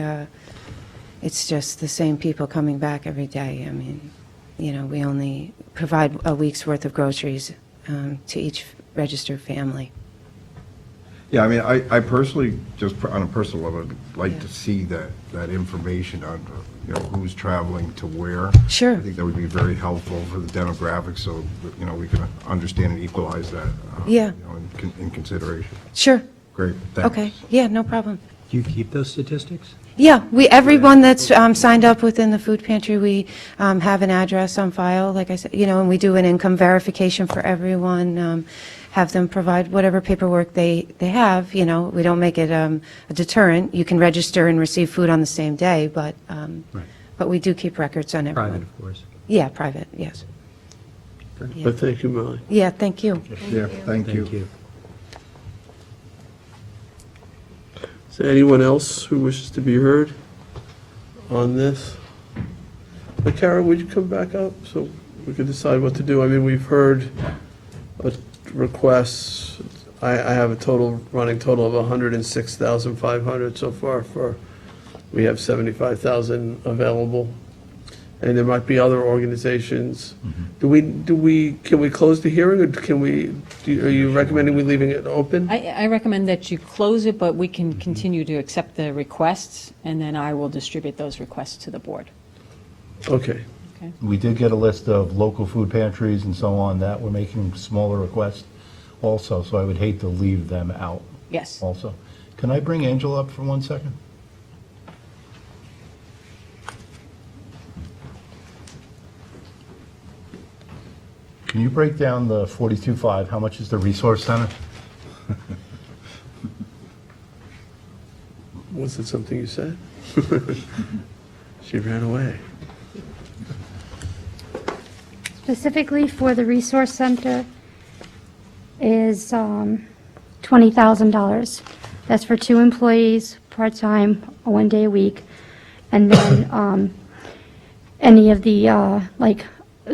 it's just the same people coming back every day. I mean, we only provide a week's worth of groceries to each registered family. Yeah, I mean, I personally, just on a personal level, would like Yeah. to see that information on, who's traveling to where. Sure. I think that would be very helpful for the demographics, so, that, we can understand and equalize that. Yeah. In consideration. Sure, Great, thanks. okay, yeah, no problem. Do you keep those statistics? Yeah, everyone that's signed up within the food pantry, we have an address on file, like I said, and we do an income verification for everyone, have them provide whatever paperwork they have, we don't make it a deterrent. You can register and receive food on the same day, but we do keep records on everyone. Private, of course. Yeah, private, yes. But thank you, Molly. Yeah, thank you. Yeah, thank you. Thank you. Is there anyone else who wishes to be heard on this? But Kara, would you come back up so we can decide what to do? I mean, we've heard requests. I have a running total of 106,500 so far we have 75,000 available. And there might be other organizations. Can we close the hearing, or are you recommending we leaving it open? I recommend that you close it, but we can continue to accept the requests, and then I will distribute those requests to the board. Okay. Okay. We did get a list of local food pantries and so on that were making smaller requests also, so I would hate to leave them out Yes. also. Can I bring Angela up for 1 second? Can you break down the 42.5? How much is the resource center? Was it something you said? She ran away. Specifically for the Resource Center is $20,000. That's for 2 employees, part-time, 1 day a week. And then any of the, like,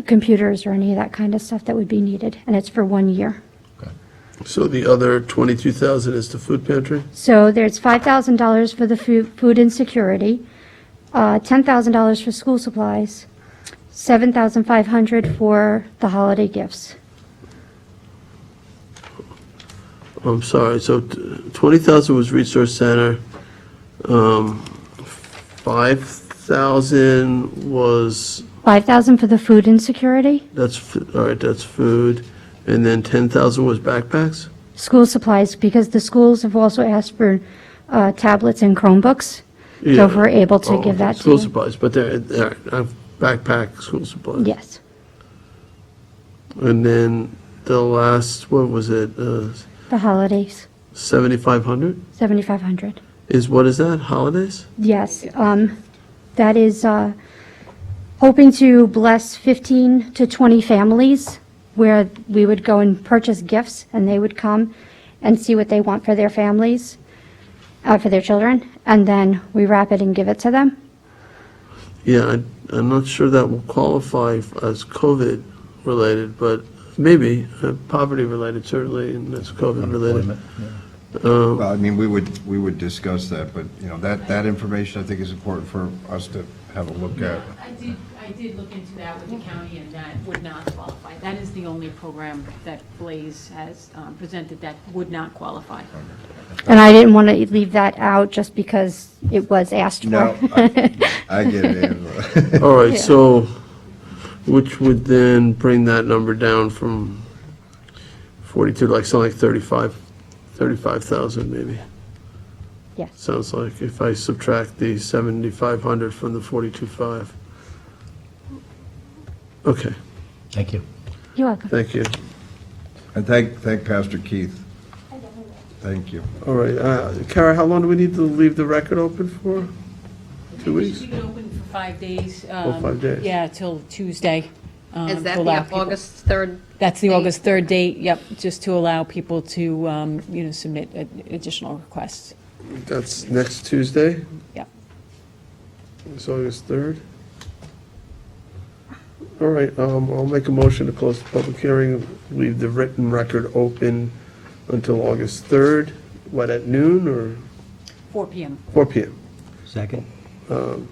computers or any of that kind of stuff that would be needed. And it's for 1 year. So the other 22,000 is the food pantry? So there's $5,000 for the food insecurity, $10,000 for school supplies, $7,500 for the holiday gifts. I'm sorry, so 20,000 was resource center, 5,000 was, $5,000 for the food insecurity, all right, that's food, and then 10,000 was backpacks? school supplies, because the schools have also asked for tablets and Chromebooks. So Yeah. if we're able to Oh, give that to School them. supplies, but they're, backpack, school supplies. Yes. And then the last, what was it, The holidays, 7,500? 7,500. What is that, holidays? Yes, that is hoping to bless 15 to 20 families where we would go and purchase gifts and they would come and see what they want for their families, for their children, and then we wrap it and give it to them. Yeah, I'm not sure that will qualify as COVID-related, but maybe, poverty-related certainly, and that's COVID-related. Unemployment, yeah. Well, I mean, we would discuss that, but, you know, that information I think is important for us to have a look at. I did look into that with the county, and that would not qualify. That is the only program that Blaze has presented that would not qualify. And I didn't want to leave that out just because it was asked for. No, I get it, Angela. All right, so, which would then bring that number down from 42 to like something like 35,000 maybe. Yes. Sounds like, if I subtract the 7,500 from the 42.5. Okay, Thank you. You're welcome. thank you. And thank Pastor Keith. Thank you. All right, Kara, how long do we need to leave the record open for? 2 weeks? We can open for 5 days. 5 days. Yeah, till Tuesday. Is that to allow the people- August 3rd? That's the date? August 3rd date, yep, just to allow people to, submit additional requests. That's next Tuesday? Yep. It's August 3rd? All right, I'll make a motion to close the public hearing, leave the written record open until August 3rd, what, at noon or 4 p.m. 4 p.m.? Second? No,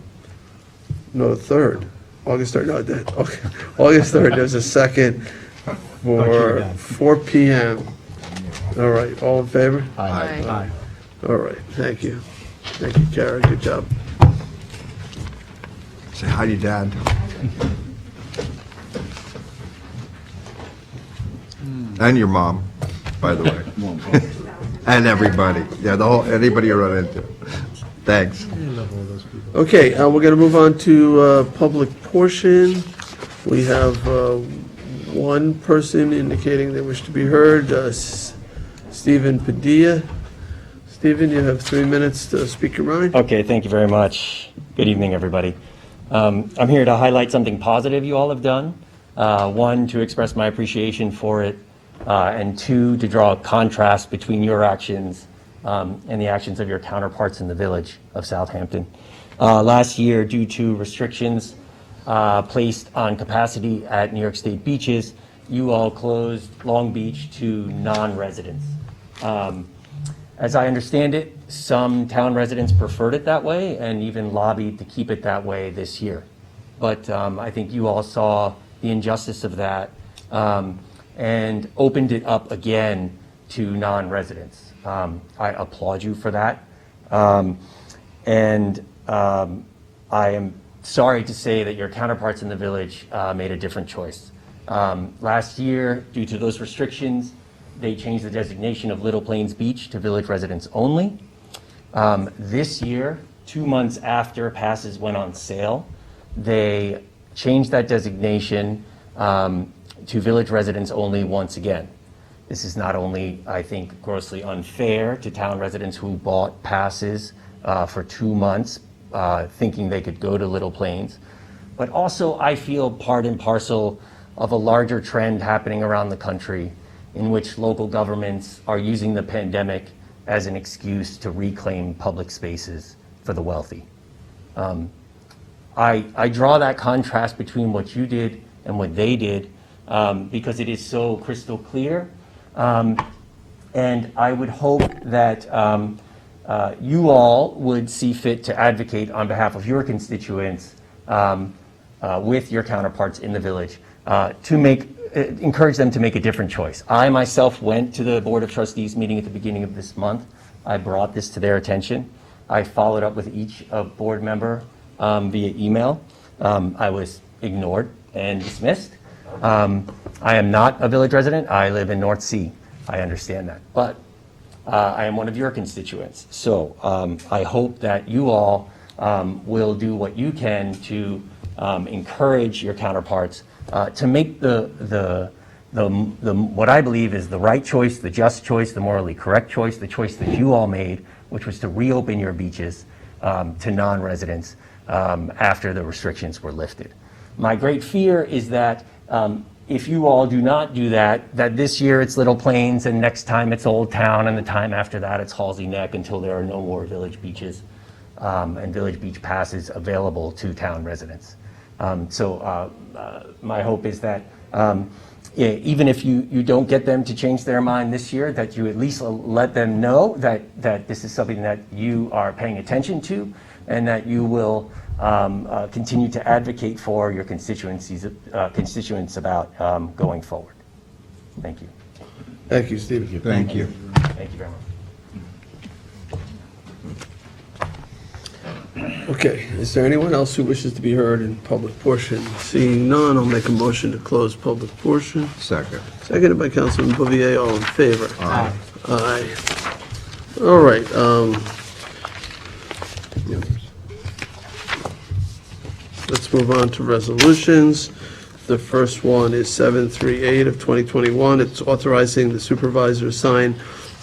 the 3rd, August 3rd, no, okay, August 3rd, there's a second you were for done. 4 p.m. All right, all in favor? Aye. Aye. All right, thank you. Thank you, Kara, good job. Say hi to your dad. And your mom, by the way. And everybody. Yeah, anybody you run into. Thanks. Okay, we're going to move on to public portion. We have one person indicating they wish to be heard, Stephen Padilla. Stephen, you have 3 minutes to speak your mind. Okay, thank you very much. Good evening, everybody. I'm here to highlight something positive you all have done. One, to express my appreciation for it, and two, to draw a contrast between your actions and the actions of your counterparts in the village of Southampton. Last year, due to restrictions placed on capacity at New York State beaches, you all closed Long Beach to non-residents. As I understand it, some town residents preferred it that way and even lobbied to keep it that way this year. But I think you all saw the injustice of that and opened it up again to non-residents. I applaud you for that. I am sorry to say that your counterparts in the village made a different choice. Last year, due to those restrictions, they changed the designation of Little Plains Beach to village residents only. This year, 2 months after passes went on sale, they changed that designation to village residents only once again. This is not only, I think, grossly unfair to town residents who bought passes for 2 months thinking they could go to Little Plains, but also I feel part and parcel of a larger trend happening around the country in which local governments are using the pandemic as an excuse to reclaim public spaces for the wealthy. I draw that contrast between what you did and what they did because it is so crystal clear. And I would hope that you all would see fit to advocate on behalf of your constituents with your counterparts in the village to encourage them to make a different choice. I myself went to the Board of Trustees meeting at the beginning of this month. I brought this to their attention. I followed up with each board member via email. I was ignored and dismissed. I am not a village resident. I live in North Sea. I understand that. But I am one of your constituents. So I hope that you all will do what you can to encourage your counterparts to make the what I believe is the right choice, the just choice, the morally correct choice, the choice that you all made, which was to reopen your beaches to non-residents after the restrictions were lifted. My great fear is that if you all do not do that, that this year it's Little Plains and next time it's Old Town and the time after that it's Halsey Neck until there are no more village beaches and village beach passes available to town residents. So my hope is that even if you don't get them to change their mind this year, that you at least let them know that this is something that you are paying attention to and that you will continue to advocate for your constituents about going forward. Thank you. Thank you, Stephen. Thank you. Thank you very much. Okay, is there anyone else who wishes to be heard in public portion? Seeing none, I'll make a motion to close public portion. Second. Seconded by Councilman Bouvier, all in favor? Aye. Aye. All right, let's move on to resolutions. The first one is 738 of 2021. It's authorizing the supervisor to sign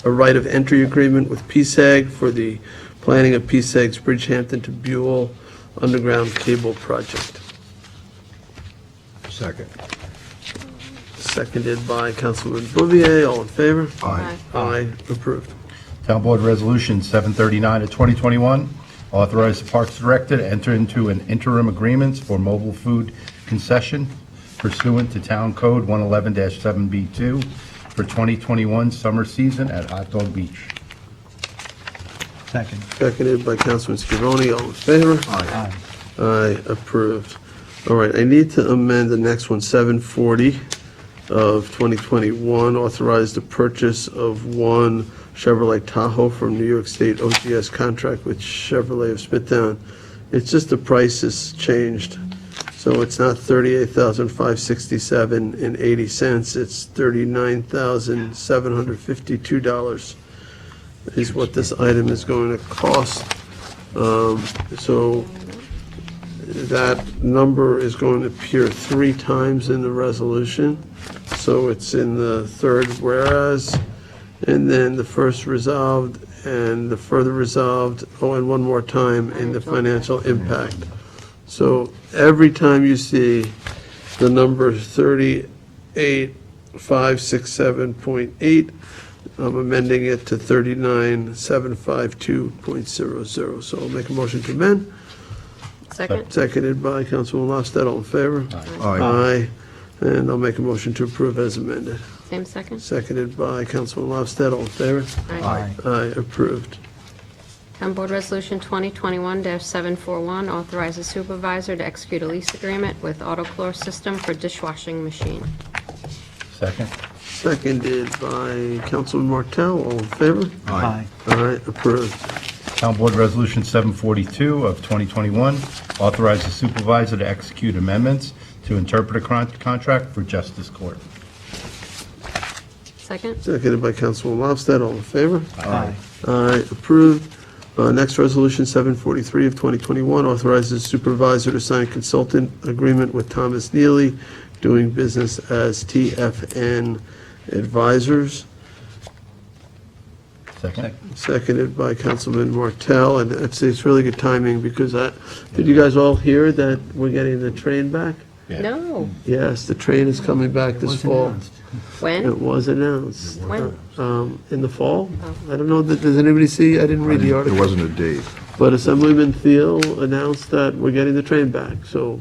a right of entry agreement with PSEG for the planning of PSEG's Bridgehampton to Buell Underground Cable Project. Second. Seconded by Councilman Bouvier. All in favor? Aye. Aye. Approved. Town Board Resolution 739 of 2021, authorize the Parks Director to enter into an interim agreements for mobile food concession pursuant to Town Code 111-7B2 for 2021 summer season at Hot Dog Beach. Second. Seconded by Councilman Scavone. All in favor? Aye. Aye. Approved. All right, I need to amend the next one, 740 of 2021, authorize the purchase of one Chevrolet Tahoe from New York State OGS contract with Chevrolet of Smithtown. It's just the price has changed. So it's not $38,567.80. It's $39,752 is what this item is going to cost. So that number is going to appear 3 times in the resolution. So it's in the third whereas, and then the first resolved, and the further resolved, and one more time in the financial impact. So every time you see the number 38,567.8, I'm amending it to 39,752.00. So I'll make a motion to amend. Second? Seconded by Councilman Lofstad. All in favor? Aye. Aye. And I'll make a motion to approve as amended. Same second? Seconded by Councilman Lofstad. All in favor? Aye. Aye. Approved. Town Board Resolution 2021-741 authorizes supervisor to execute a lease agreement with Autoclore System for dishwashing machine. Second. Seconded by Councilman Martell. All in favor? Aye. Aye. Approved. Town Board Resolution 742 of 2021, Authorize the supervisor to execute amendments to interpret a contract for Justice Court. Second? Seconded by Councilman Lofstad. All in favor? Aye. Aye, approved. Next resolution, 743 of 2021, authorizes supervisor to sign consultant agreement with Thomas Neely, doing business as TFN Advisors. Second. Seconded by Councilman Martell, and it's really good timing because did you guys all hear that we're getting the train back? No. Yes, the train is coming back It this was fall. announced. When? It was announced. When? In the fall? I don't know, does anybody see? I didn't read the article. There wasn't a date. But Assemblyman Thiel announced that we're getting the train back, so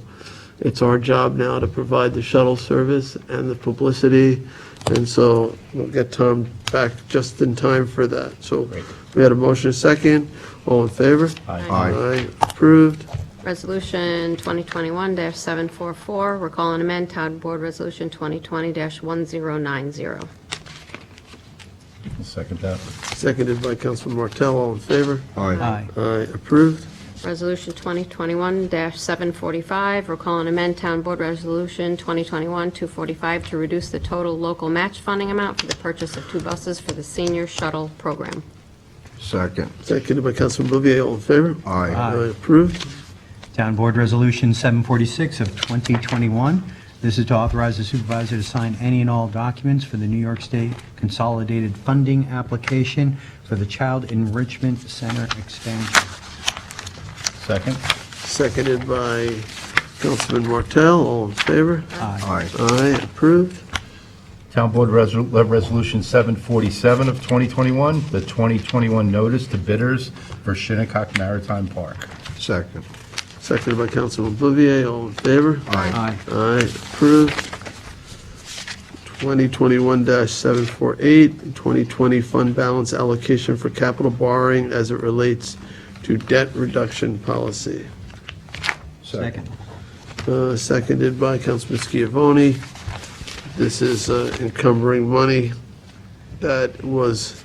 it's our job now to provide the shuttle service and the publicity, and so we'll get Tom back just in time for that. So Great. we had a motion, a second. All in favor? Aye. Aye, approved. Resolution 2021-744, recall and amend Town Board Resolution 2020-1090. I'll second that. Seconded by Councilman Martell. All in favor? Aye. Aye, approved. Resolution 2021-745, recall and amend Town Board Resolution 2021-245 to reduce the total local match funding amount for the purchase of 2 buses for the senior shuttle program. Second. Seconded by Councilman Bouvier. All in favor? Aye. Aye, approved. Town Board Resolution 746 of 2021. This is to authorize the supervisor to sign any and all documents for the New York State Consolidated Funding application for the Child Enrichment Center expansion. Second. Seconded by Councilman Martell. All in favor? Aye. Aye. Aye, approved. Town Board Resolution 747 of 2021, the 2021 notice to bidders for Shinnecock Maritime Park. Second. Seconded by Councilman Bouvier. All in favor? Aye. Aye, approved. 2021-748, 2020 fund balance allocation for capital borrowing as it relates to debt reduction policy. Second. Seconded by Councilman Schiavone. This is encumbering money that was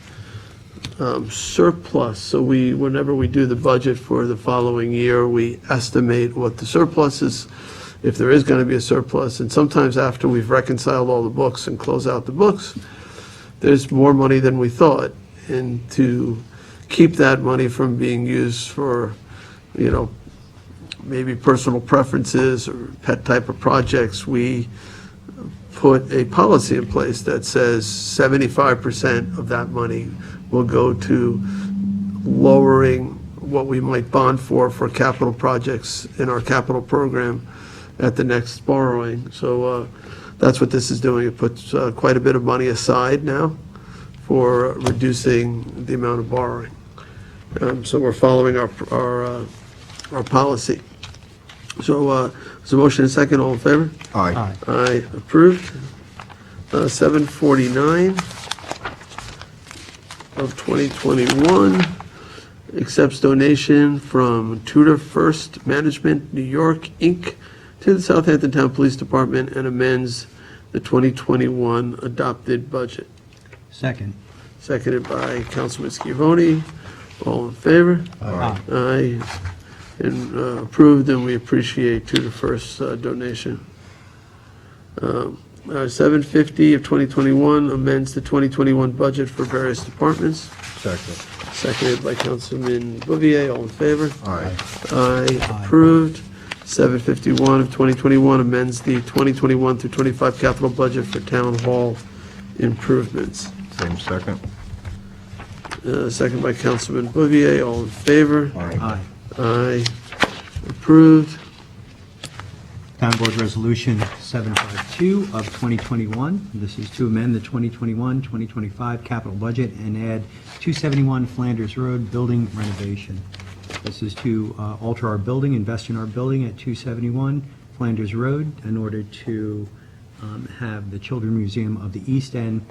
surplus. So whenever we do the budget for the following year, we estimate what the surplus is, if there is going to be a surplus. And sometimes after we've reconciled all the books and close out the books, there's more money than we thought. And to keep that money from being used for, maybe personal preferences or pet type of projects, we put a policy in place that says 75% of that money will go to lowering what we might bond for capital projects in our capital program at the next borrowing. So that's what this is doing. It puts quite a bit of money aside now for reducing the amount of borrowing. So we're following our policy. So there's a motion and a second. All in favor? Aye. Aye, approved. 749 of 2021 accepts donation from Tudor First Management New York, Inc. to the Southampton Town Police Department and amends the 2021 adopted budget. Second. Seconded by Councilman Schiavone. All in favor? Aye. Aye. And approved, and we appreciate Tudor First donation. 750 of 2021 amends the 2021 budget for various departments. Second. Seconded by Councilman Bouvier. All in favor? Aye. Aye, approved. 751 of 2021 amends the 2021 through 25 capital budget for town hall improvements. Same second. Second by Councilman Bouvier. All in favor? Aye. Aye, approved. Town Board Resolution 752 of 2021. This is to amend the 2021-2025 capital budget and add 271 Flanders Road building renovation. This is to alter our building, invest in our building at 271 Flanders Road in order to have the Children's Museum of the East End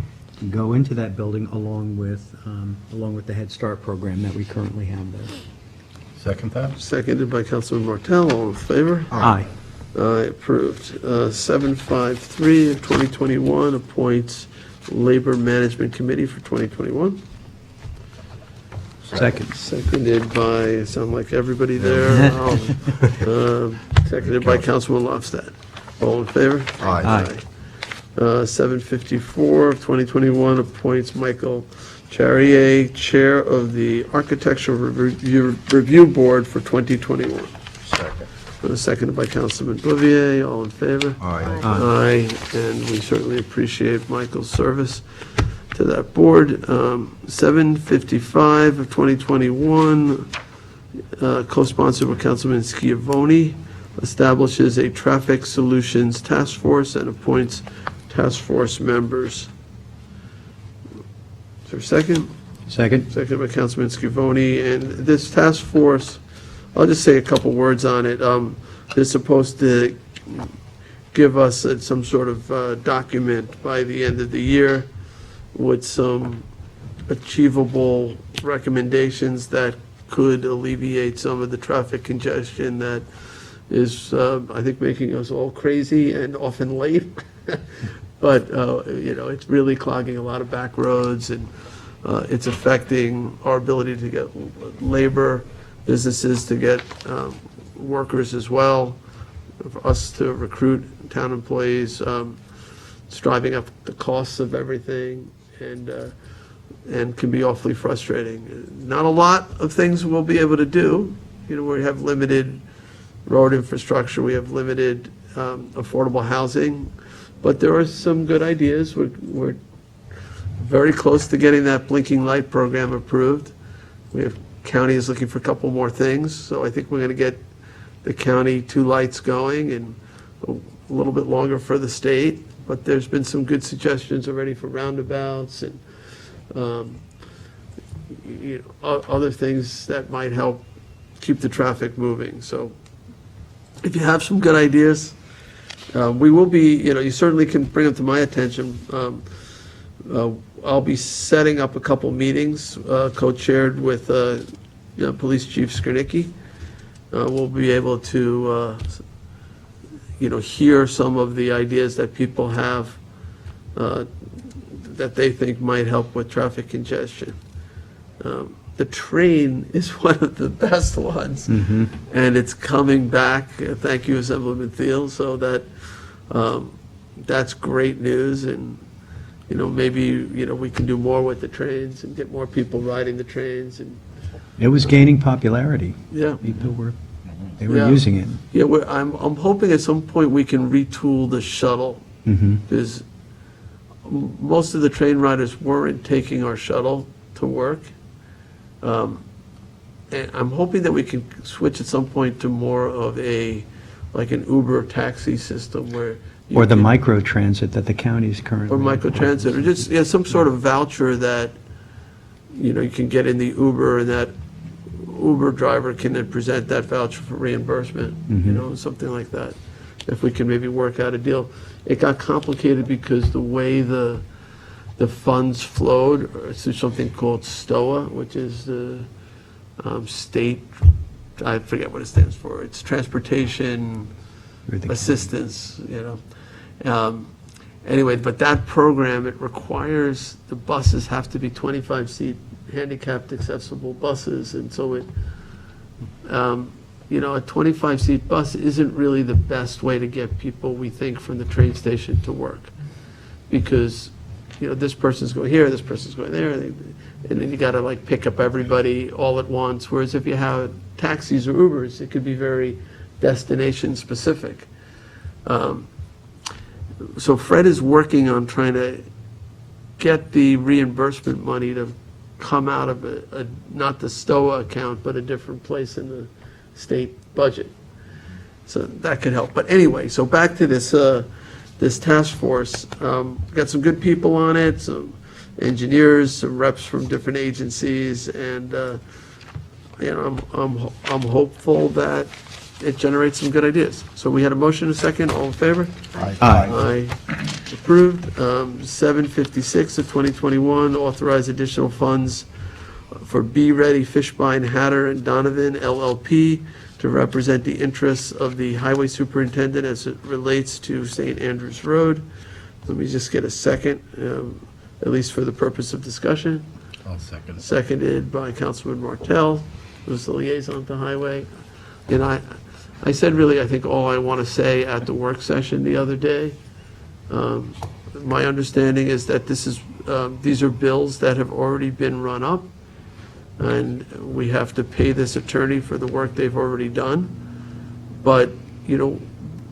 go into that building along with the Head Start program that we currently have there. Second that? Seconded by Councilman Martell. All in favor? Aye. Aye, approved. 753 of 2021 appoints Labor Management Committee for 2021. Second. Seconded by, sound like everybody there. Seconded by Councilman Lofstad. All in favor? Aye. 754 of 2021 appoints Michael Charrier, Chair of the Architectural Review Board for 2021. Second. Seconded by Councilman Bouvier. All in favor? Aye. Aye, and we certainly appreciate Michael's service to that board. 755 of 2021, co-sponsored by Councilman Schiavone, establishes a traffic solutions task force and appoints task force members. Is there a second? Second. Second by Councilman Schiavone, and this task force, I'll just say a couple words on it. They're supposed to give us some sort of document by the end of the year with some achievable recommendations that could alleviate some of the traffic congestion that is, I think, making us all crazy and often late. But, it's really clogging a lot of back roads, and it's affecting our ability to get labor, businesses to get workers as well, for us to recruit town employees. It's driving up the costs of everything, and can be awfully frustrating. Not a lot of things we'll be able to do. We have limited road infrastructure, we have limited affordable housing, but there are some good ideas. We're very close to getting that blinking light program approved. We have county is looking for a couple more things, so I think we're going to get the county 2 lights going, and a little bit longer for the state. But there's been some good suggestions already for roundabouts and other things that might help keep the traffic moving. So if you have some good ideas, we will be, you certainly can bring them to my attention. I'll be setting up a couple meetings, co-chaired with Police Chief Skrnicki. We'll be able to hear some of the ideas that people have that they think might help with traffic congestion. The train is one of the best ones, and it's coming back. Thank you, Assemblyman Thiel. So that's great news, and maybe we can do more with the trains and get more people riding the trains. And It was gaining popularity. yeah, People were Yeah. using it. yeah. I'm hoping at some point we can retool the shuttle, because most of the train riders weren't taking our shuttle to work. And I'm hoping that we can switch at some point to more of like an Uber taxi system where you Or the can- microtransit that the county is currently. or microtransit, or just, some sort of voucher that, you can get in the Uber, and that Uber driver can then present that voucher for reimbursement, something like that. If we can maybe work out a deal. It got complicated because the way the funds flowed through something called STOA, which is the state, I forget what it stands for. It's Transportation Assistance, Anyway, but that program, it requires the buses have to be 25-seat handicapped accessible buses, and so it, a 25-seat bus isn't really the best way to get people, we think, from the train station to work, because, this person's going here, this person's going there, and then you got to pick up everybody all at once, whereas if you have taxis or Ubers, it could be very destination specific. So Fred is working on trying to get the reimbursement money to come out of not the STOA account, but a different place in the state budget. So that could help. But anyway, so back to this task force. Got some good people on it, some engineers, some reps from different agencies, and I'm hopeful that it generates some good ideas. So we had a motion, a second. All in favor? Aye. Approved. 756 of 2021, authorize additional funds for Be Ready Fishbein, Hatter, and Donovan LLP to represent the interests of the highway superintendent as it relates to St. Andrews Road. Let me just get a second, at least for the purpose of discussion. I'll second it. seconded by Councilman Martell, who's the liaison to Highway. And I said really, I think all I want to say at the work session the other day. My understanding is that these are bills that have already been run up, and we have to pay this attorney for the work they've already done. But, you know,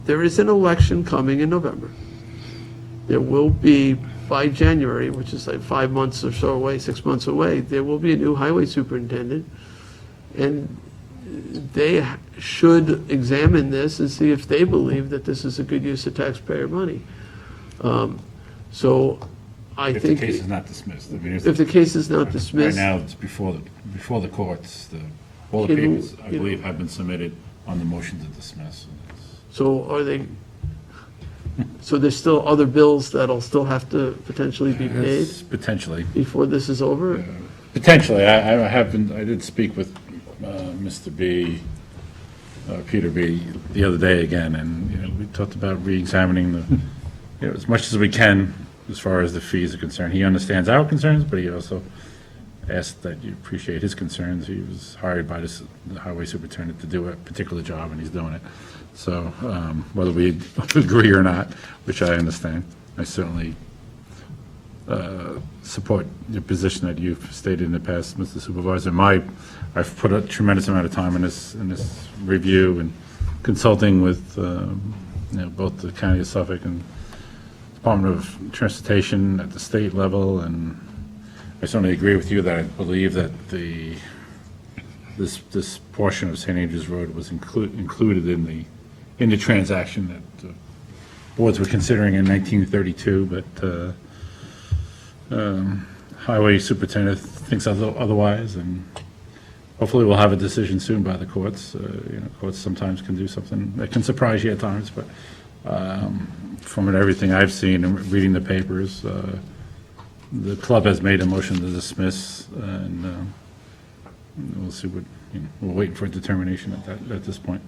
there is an election coming in November. There will be, by January, which is like 5 months or so away, 6 months away, there will be a new highway superintendent. And they should examine this and see if they believe that this is a good use of taxpayer money. So I If the think, case is not dismissed. I mean, if the case is not right dismissed, now, it's before the courts. All the Can you- papers, I believe, have been submitted on the motion to dismiss. so are they, so there's still other bills that'll still have to potentially be paid Yes, potentially. before this is over? Potentially. I did speak with Mr. B, Peter B, the other day again, and we talked about re-examining as much as we can as far as the fees are concerned. He understands our concerns, but he also asked that you appreciate his concerns. He was hired by the highway superintendent to do a particular job, and he's doing it. So whether we agree or not, which I understand, I certainly support your position that you've stated in the past, Mr. Supervisor. I've put a tremendous amount of time in this review and consulting with both the County of Suffolk and Department of Transportation at the state level, and I certainly agree with you that I believe that this portion of St. Andrews Road was included in the transaction that the boards were considering in 1932, but Highway Superintendent thinks otherwise, and hopefully we'll have a decision soon by the courts. Courts sometimes can do something that can surprise you at times, but from everything I've seen and reading the papers, the club has made a motion to dismiss, and we'll see what, we're waiting for a determination at this point.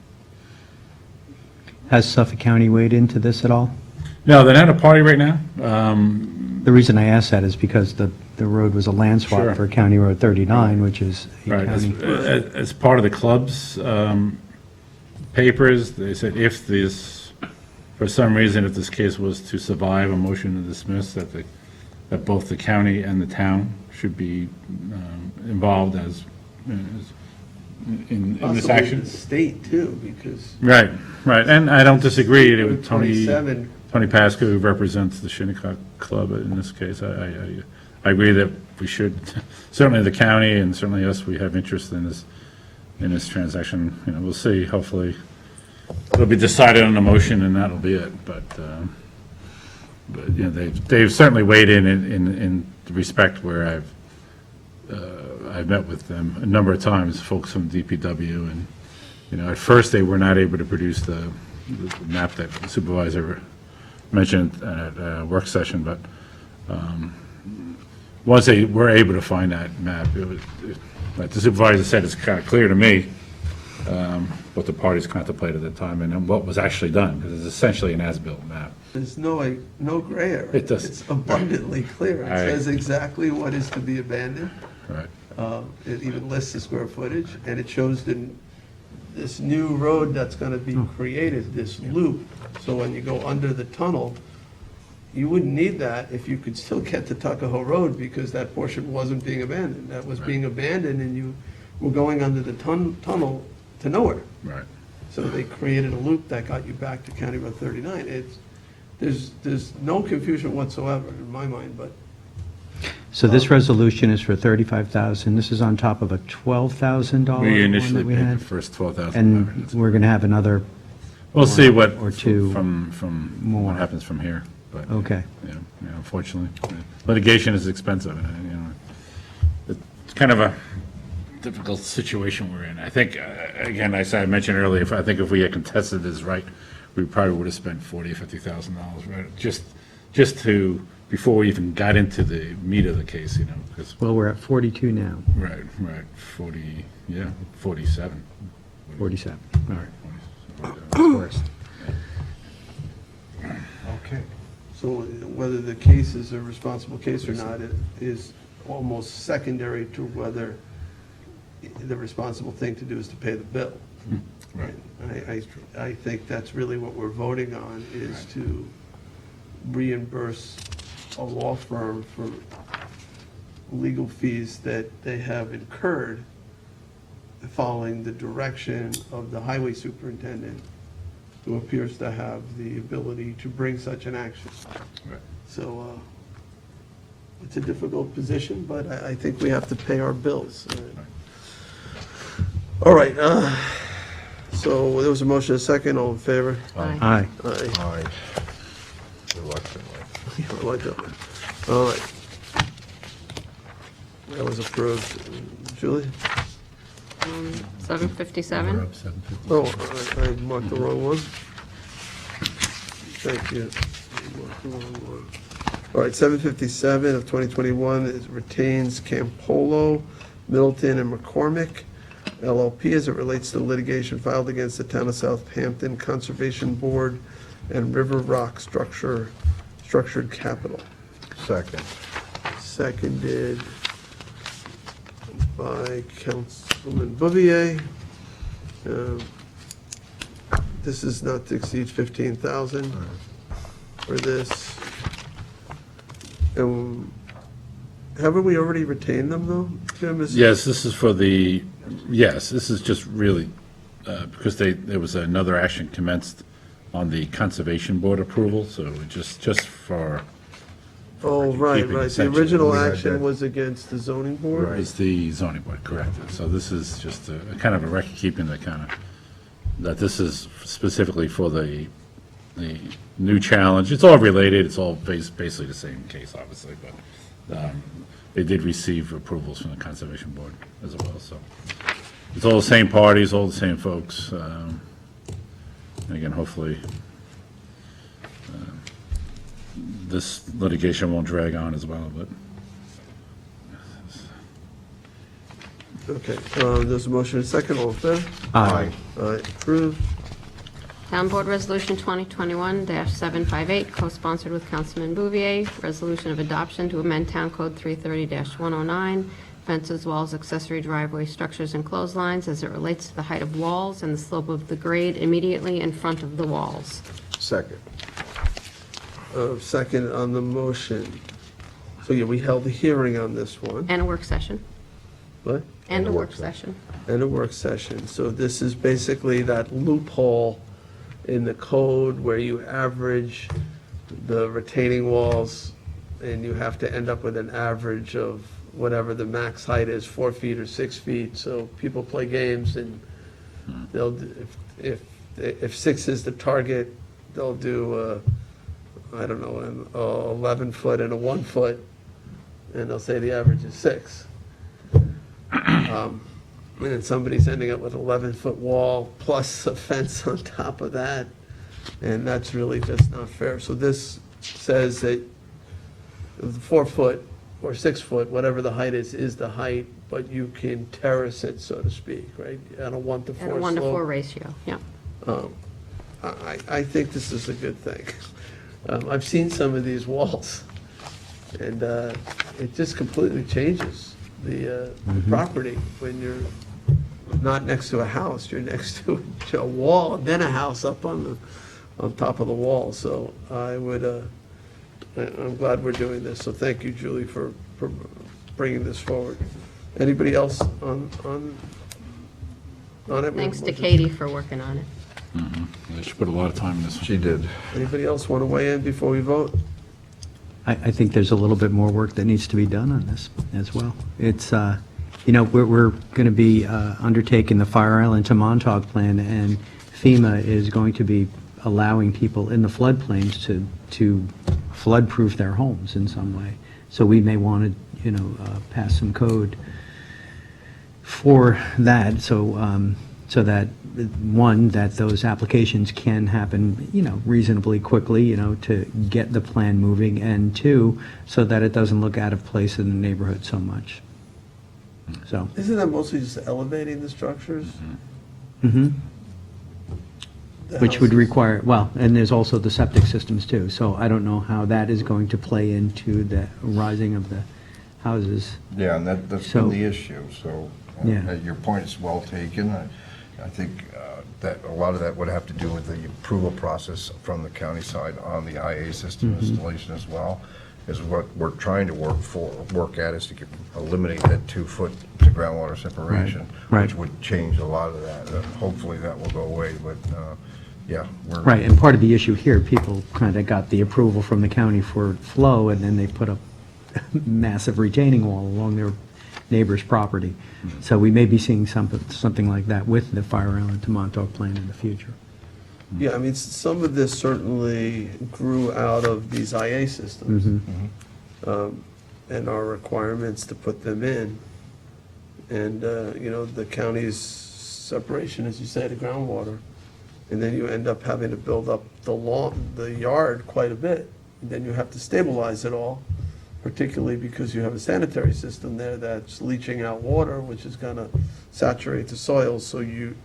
Has Suffolk County weighed into this at all? No, they're not a party right now. The reason I ask that is because the road was a land swap Sure. for County Road 39, which is a Right, county. as part of the club's papers, they said if this, for some reason, if this case was to survive a motion to dismiss, that both the county and the town should be involved in this Possibly action. the state too, because Right, and I don't disagree with Tony 27. Pasco, who represents the Shinnecock Club in this case. I agree that we should, certainly the county and certainly us, we have interest in this transaction. We'll see, hopefully it'll be decided on a motion and that'll be it, but they've certainly weighed in the respect where I've met with them a number of times, folks from DPW, and, at first they were not able to produce the map that the supervisor mentioned at a work session, but once they were able to find that map, like the supervisor said, it's kind of clear to me what the parties contemplated at the time and what was actually done, because it's essentially an as-built map. There's no gray area. It does. It's abundantly clear. It I- says exactly what is to be abandoned. Right. It even lists the square footage, and it shows this new road that's going to be created, this loop. So when you go under the tunnel, you wouldn't need that if you could still get to Tuckahoe Road, because that portion wasn't being abandoned. That was being abandoned, and you were going under the tunnel to nowhere. Right. So they created a loop that got you back to County Road 39. There's no confusion whatsoever in my mind, but So this resolution is for $35,000. This is on top of a $12,000 We one initially that we paid the had? first $12,000. And we're going to have another, We'll see what, or two from more. what happens from here, but. Okay. Unfortunately, litigation is expensive, and, it's kind of a difficult situation we're in. I think, again, I mentioned earlier, if we had contested this right, we probably would have spent $40,000 or $50,000, right? Just to, before we even got into the meat of the case, because. well, we're at 42 now, Right, 47. 47. All right. Of course. okay. So whether the case is a responsible case or not, it is almost secondary to whether the responsible thing to do is to pay the bill. Right. I think that's really what we're voting on, is to reimburse a law firm for legal fees that they have incurred following the direction of the highway superintendent, who appears to have the ability to bring such an action. Right. So it's a difficult position, but I think we have to pay our bills. All right, so there was a motion, a second, all in favor? Aye. Aye. Aye. Reluctantly. I like that one. All right. That was approved. Julie? 757. We're up 750. Oh, I marked the wrong one. Thank you. I marked the wrong one. All right, 757 of 2021 is retains Campolo, Middleton, and McCormick LLP as it relates to litigation filed against the Town of Southampton Conservation Board and River Rock Structured Capital. Second. Seconded by Councilman Bouvier. This is not to exceed 15,000 for this. And haven't we already retained them, though, Jim? Yes, this is for the, yes, this is just really, because there was another action commenced on the Conservation Board approval, so just for, Oh, right, keeping right. The essentially. original We had action that. was against the zoning board? is the zoning board, correct? So this is just a kind of a record keeping that this is specifically for the new challenge. It's all related, it's all basically the same case, obviously, but they did receive approvals from the Conservation Board as well, so. It's all the same parties, all the same folks. And again, hopefully, this litigation won't drag on as well, but. Okay, there's a motion and a second, all in favor? Aye. All right, approved. Town Board Resolution 2021-758, co-sponsored with Councilman Bouvier, resolution of adoption to amend Town Code 330-109, fences, walls, accessory driveway structures, and clotheslines as it relates to the height of walls and the slope of the grade immediately in front of the walls. Second. Second on the motion. So, yeah, we held a hearing on this one. And a work session. What? And a work session. And a work session. So this is basically that loophole in the code where you average the retaining walls and you have to end up with an average of whatever the max height is, 4 feet or 6 feet. So people play games and they'll, if 6 is the target, they'll do, I don't know, an 11 foot and a 1 foot, and they'll say the average is 6. And then somebody's ending up with an 11-foot wall plus a fence on top of that, and that's really just not fair. So this says that the 4 foot or 6 foot, whatever the height is the height, but you can terrace it, so to speak, right? On a 1 to 4 At slope. a 1 to 4 ratio, yeah. I think this is a good thing. I've seen some of these walls, and it just completely changes the property when you're not next to a house, you're next to a wall, and then a house up on top of the wall. So I'm glad we're doing this, so thank you, Julie, for bringing this forward. Anybody else on it? Thanks to Katie for working on it. They should put a lot of time in this one. She did. Anybody else want to weigh in before we vote? I think there's a little bit more work that needs to be done on this as well. It's, we're going to be undertaking the Fire Island to Montauk plan, and FEMA is going to be allowing people in the floodplains to flood-proof their homes in some way. So we may want to, pass some code for that, so that, one, that those applications can happen, reasonably quickly, to get the plan moving, and two, so that it doesn't look out of place in the neighborhood so much. So, Isn't that mostly just elevating the structures? mhm. The Which would houses? require, well, and there's also the septic systems too, so I don't know how that is going to play into the rising of the houses. Yeah, and that's So- been the issue, so Yeah. your point is well taken. I think that a lot of that would have to do with the approval process from the county side on the IA system installation as well, is what we're trying to work at is to eliminate that 2-foot to groundwater separation, Right. which would change a lot of that. Hopefully that will go away, but yeah, we're. Right, and part of the issue here, people kind of got the approval from the county for flow, and then they put up a massive retaining wall along their neighbor's property. So we may be seeing something like that with the Fire Island to Montauk plan in the future. Yeah, I mean, some of this certainly grew out of these IA systems and our requirements to put them in. And, the county's separation, as you say, to groundwater. And then you end up having to build up the yard quite a bit. And then you have to stabilize it all, particularly because you have a sanitary system there that's leaching out water, which is going to saturate the soil, so you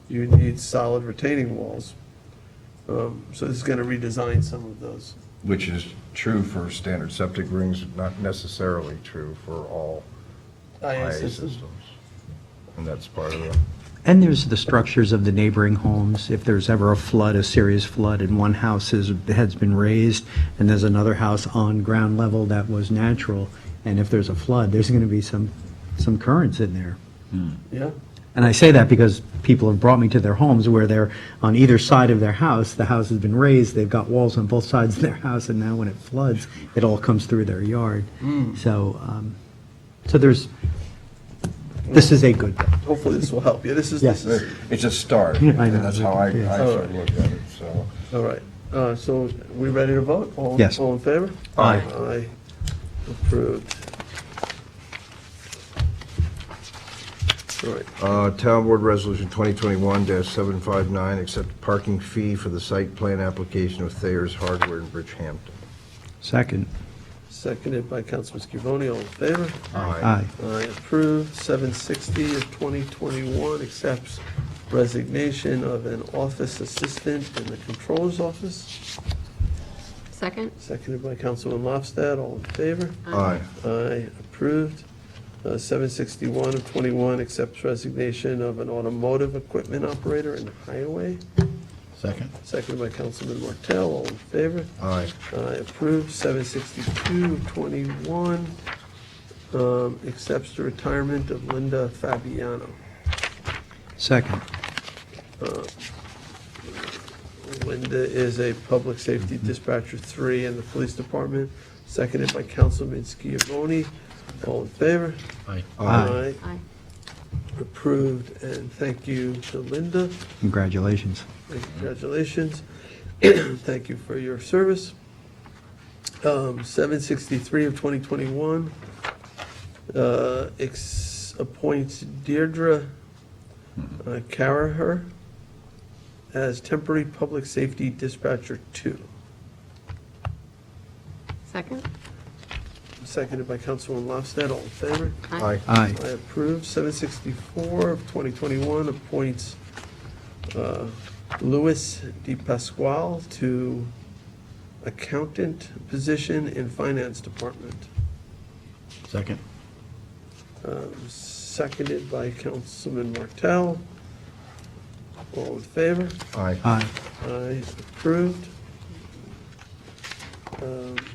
need solid retaining walls. So this is going to redesign some of those. Which is true for standard septic rings, not necessarily true for all IA systems. And that's part of the. And there's the structures of the neighboring homes. If there's ever a flood, a serious flood, and one house has been raised, and there's another house on ground level that was natural, and if there's a flood, there's going to be some currents in there. Yeah? And I say that because people have brought me to their homes where they're on either side of their house, the house has been raised, they've got walls on both sides of their house, and now when it floods, it all comes through their yard. So this is a good thing. Hopefully this will help you. This is It's a start, I and know. that's how I Yeah. sort of look at it, so. all right. So we ready to vote? Yes. All in favor? Aye. Aye. Approved. All right. Town Board Resolution 2021-759, accept parking fee for the site plan application of Thayer's Hardware in Bridgehampton. Second. Seconded by Councilman Scavone. All in favor? Aye. Aye, approved. 760 of 2021 accepts resignation of an office assistant in the Controller's office. Second? Seconded by Councilman Lofstad. All in favor? Aye. Aye, approved. 761 of 21 accepts resignation of an automotive equipment operator in the highway. Second. Seconded by Councilman Martell. All in favor? Aye. Aye, approved. 762 of 21 accepts the retirement of Linda Fabiano. Second. Linda is a Public Safety Dispatcher 3 in the Police Department, seconded by Councilman Scavone. All in favor? Aye. Aye. Aye. Approved, and thank you to Linda. Congratulations. Congratulations. Thank you for your service. 763 of 2021 appoints Deirdre Caraher as temporary Public Safety Dispatcher 2. Second? Seconded by Councilman Lofstad. All in favor? Aye. Aye. I approve. 764 of 2021 appoints Louis DePasquale to accountant position in Finance Department. Second. Seconded by Councilman Martell. All in favor? Aye. Aye. Aye, approved.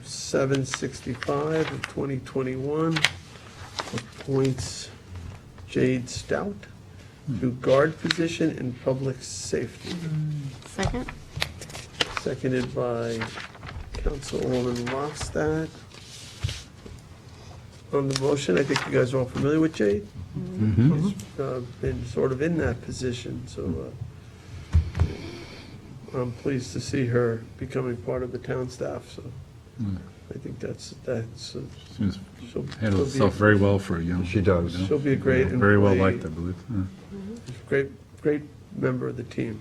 765 of 2021 appoints Jade Stout to guard position in public safety. Second? Seconded by Councilwoman Lofstad. On the motion, I think you guys are all familiar with Jade. She's been sort of in that position, so I'm pleased to see her becoming part of the town staff, so I think that's Seems she'll handles be- itself very well for a young. She does. you know? She'll be a great Very well employee. liked, I believe. great member of the team.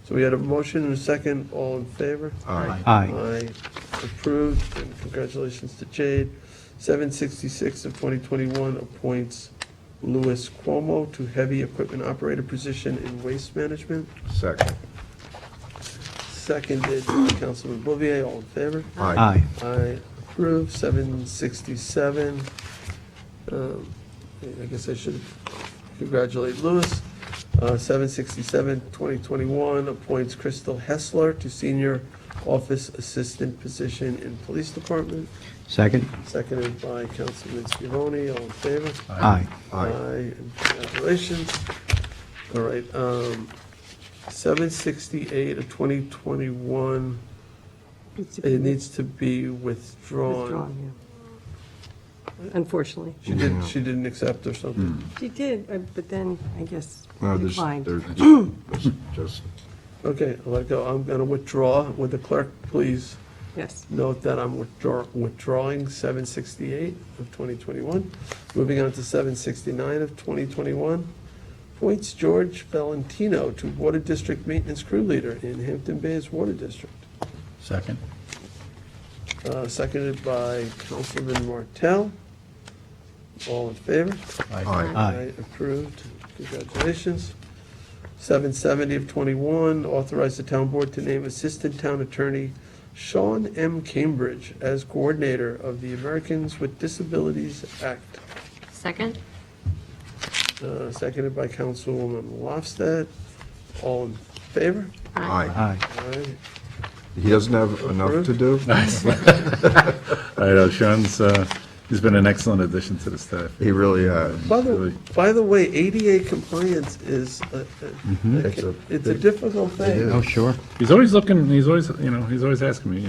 So we had a motion and a second, all in favor? Aye. Aye. Aye, approved, and congratulations to Jade. 766 of 2021 appoints Louis Cuomo to heavy equipment operator position in waste management. Second. Seconded by Councilman Bouvier, all in favor? Aye. Aye, approved. 767 I guess I should congratulate Lewis. 767, 2021, appoints Crystal Hessler to senior office assistant position in police department. Second? Seconded by Councilman Scavone. All in favor? Aye. Aye. And congratulations. All right, 768 of 2021, it needs to be withdrawn. Withdrawn, yeah. Unfortunately. She didn't accept or something? She did, but then, I guess, No, declined. Just, Okay, I'll let it go. I'm going to withdraw. Would the clerk please Yes. note that I'm withdrawing 768 of 2021. Moving on to 769 of 2021. Appoints George Valentino to Water District Maintenance Crew Leader in Hampton Bays Water District. Second. Seconded by Councilman Martell. All in favor? Aye. Approved. Congratulations. 770 of 21, authorize the town board to name Assistant Town Attorney Sean M. Cambridge as coordinator of the Americans with Disabilities Act. Second? Seconded by Councilwoman Lofstad. All in favor? aye. Aye. Aye. He doesn't have enough to do? I know Sean's, he's been an excellent addition to the staff. He really has. By the way, ADA compliance is, it's a difficult thing. Oh, sure. He's always looking, he's always asking me,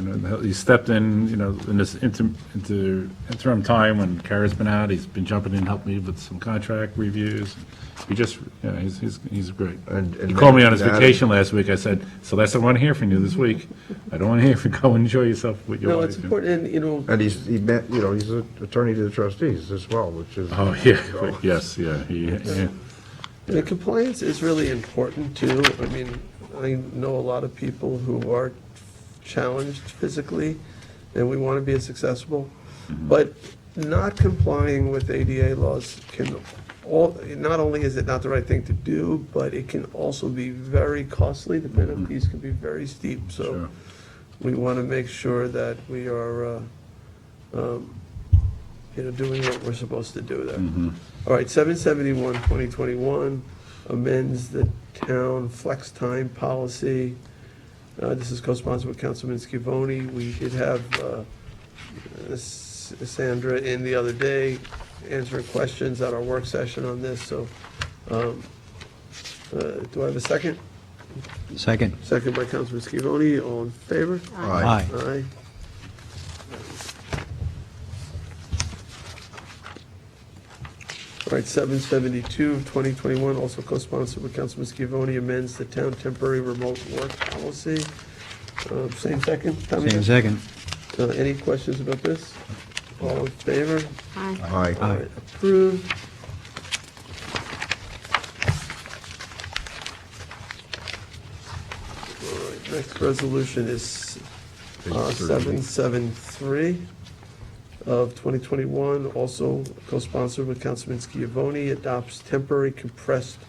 he stepped in, in this interim time when Kara's been out, he's been jumping in, helping me with some contract reviews. He just, he's great. And He called me on his that- vacation last week, I said, Celeste, I want to hear from you this week. I don't want to hear from you, go and enjoy yourself with your No, wife. it's important, and, And he's an attorney to the trustees as well, which is. Oh, yeah, yes, yeah, The compliance is really important too. I mean, I know a lot of people who are challenged physically, and we want to be as accessible. But not complying with ADA laws not only is it not the right thing to do, but it can also be very costly. The penalties can be very steep. So Sure. we want to make sure that we are, doing what we're supposed to do there. All right, 771, 2021, amends the town flex time policy. This is co-sponsored with Councilman Scavone. We did have Sandra in the other day answering questions at our work session on this, so do I have a second? Second? Second by Councilman Scavone. All in favor? Aye. Aye. All right, 772, 2021, also co-sponsored with Councilman Scavone, amends the town temporary remote work policy. Same second? Tommy? Same second. Any questions about this? All in favor? Aye. Aye. All right, approved. All right, next resolution is 773 of 2021, also co-sponsored with Councilman Scavone, adopts temporary compressed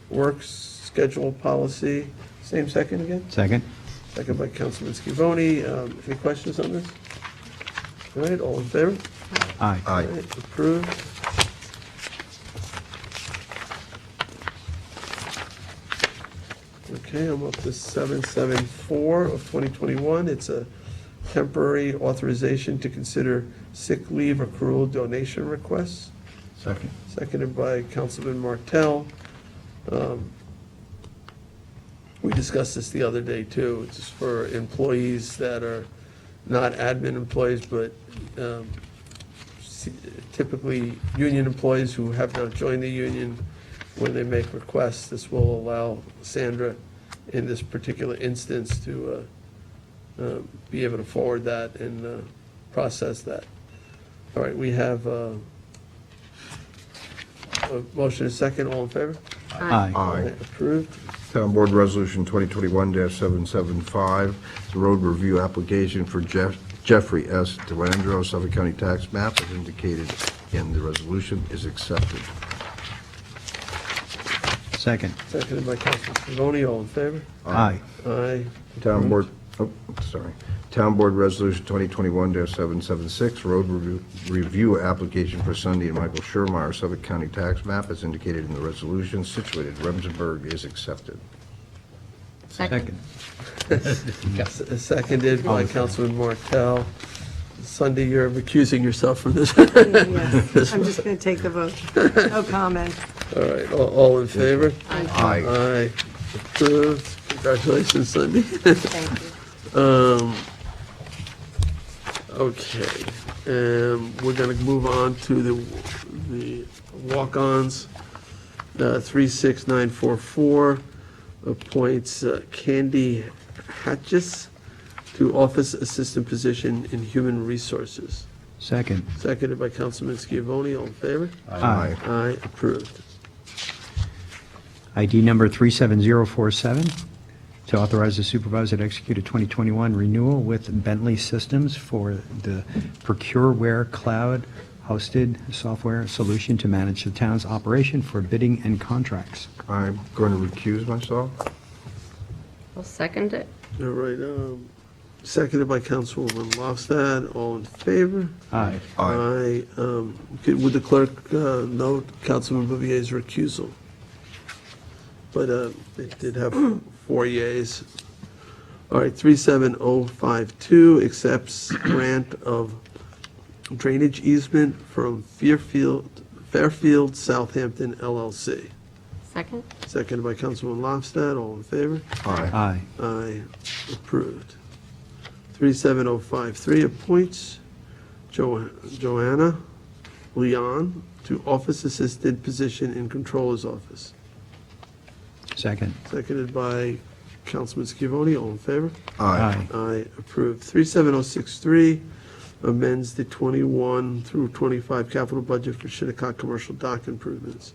work schedule policy. Same second again? Second? Second by Councilman Scavone. Any questions on this? All right, all in favor? Aye. All right, approved. Okay, I'm up to 774 of 2021. It's a temporary authorization to consider sick leave accrual donation requests. Second. Seconded by Councilman Martell. We discussed this the other day, too. It's just for employees that are not admin employees, but typically union employees who have not joined the union. When they make requests, this will allow Sandra, in this particular instance, to be able to forward that and process that. All right, we have a motion and a second. All in favor? Aye. All right, approved. Town Board Resolution 2021-775, the road review application for Jeffrey S. DeLandro, Suffolk County Tax Map, as indicated in the resolution, is accepted. Second? Seconded by Councilman Scavone. All in favor? Aye. Aye. Town Board Oh, sorry. Town Board Resolution 2021-776, road review application for Sunday and Michael Schermeyer, Suffolk County tax map, as indicated in the resolution, situated Remsenburg, is accepted. Second. Seconded by Councilman Martell. Sunday, you're recusing yourself from this. Yes, I'm just going to take the vote. No comment. All right, all in favor? Aye. Aye. Approved. Congratulations, Sunday. Thank you. Okay, we're going to move on to the walk-ons. 36944 appoints Candy Hatchis to office assistant position in human resources. Second. Seconded by Councilman Schiavone. All in favor? Aye. Aye, approved. ID number 37047, to authorize the supervisor to execute a 2021 renewal with Bentley Systems for the Procureware cloud-hosted software solution to manage the town's operation for bidding and contracts. I'm going to recuse myself. I'll second it. All right, seconded by Councilwoman Lofstad. All in favor? Aye. Aye. Would the clerk note Councilman Bouvier's recusal? But it did have 4 yeas. All right, 37052 accepts grant of drainage easement from Fairfield Southampton LLC. Second? Seconded by Councilman Lofstad. All in favor? Aye. Aye. Approved. 37053 appoints Joanna Lyons to office assistant position in Controller's Office. Second. Seconded by Councilman Schiavone. All in favor? Aye. Aye. Approved. 37063 amends the 21 through 25 capital budget for Shinnecock commercial dock improvements.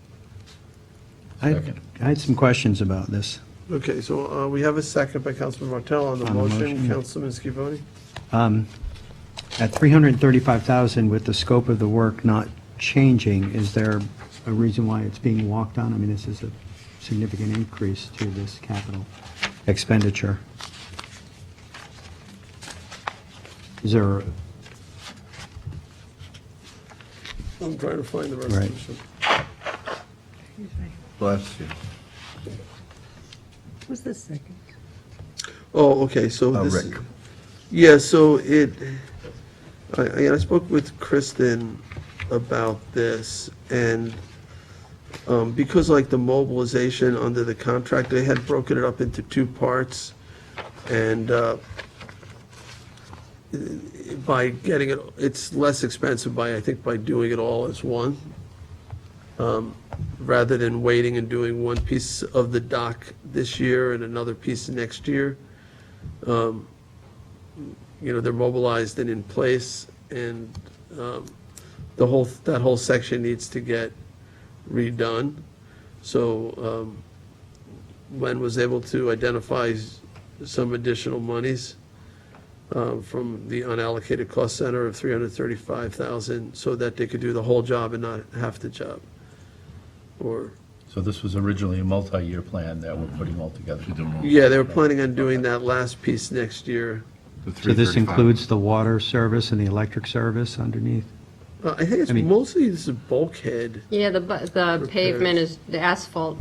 I had some questions about this. Okay, so we have a second by Councilman Martell on the On the motion. motion. Councilman Schiavone? At $335,000 with the scope of the work not changing, is there a reason why it's being walked on? I mean, this is a significant increase to this capital expenditure. Is there, I'm trying to find the resolution. Bless you. Who's the second? Oh, okay, so this. Rick. Yeah, so I spoke with Kristen about this, and because like the mobilization under the contract, they had broken it up into 2 parts, and by getting it, it's less expensive by, I think, by doing it all as one, rather than waiting and doing one piece of the dock this year and another piece next year. They're mobilized and in place, and that whole section needs to get redone. So Wen was able to identify some additional monies from the unallocated cost center of $335,000 so that they could do the whole job and not half the job. So this was originally a multi-year plan that we're putting all together. Yeah, they were planning on doing that last piece next year. so this includes the water service and the electric service underneath? I think it's mostly this is bulkhead. Yeah, the pavement is, the asphalt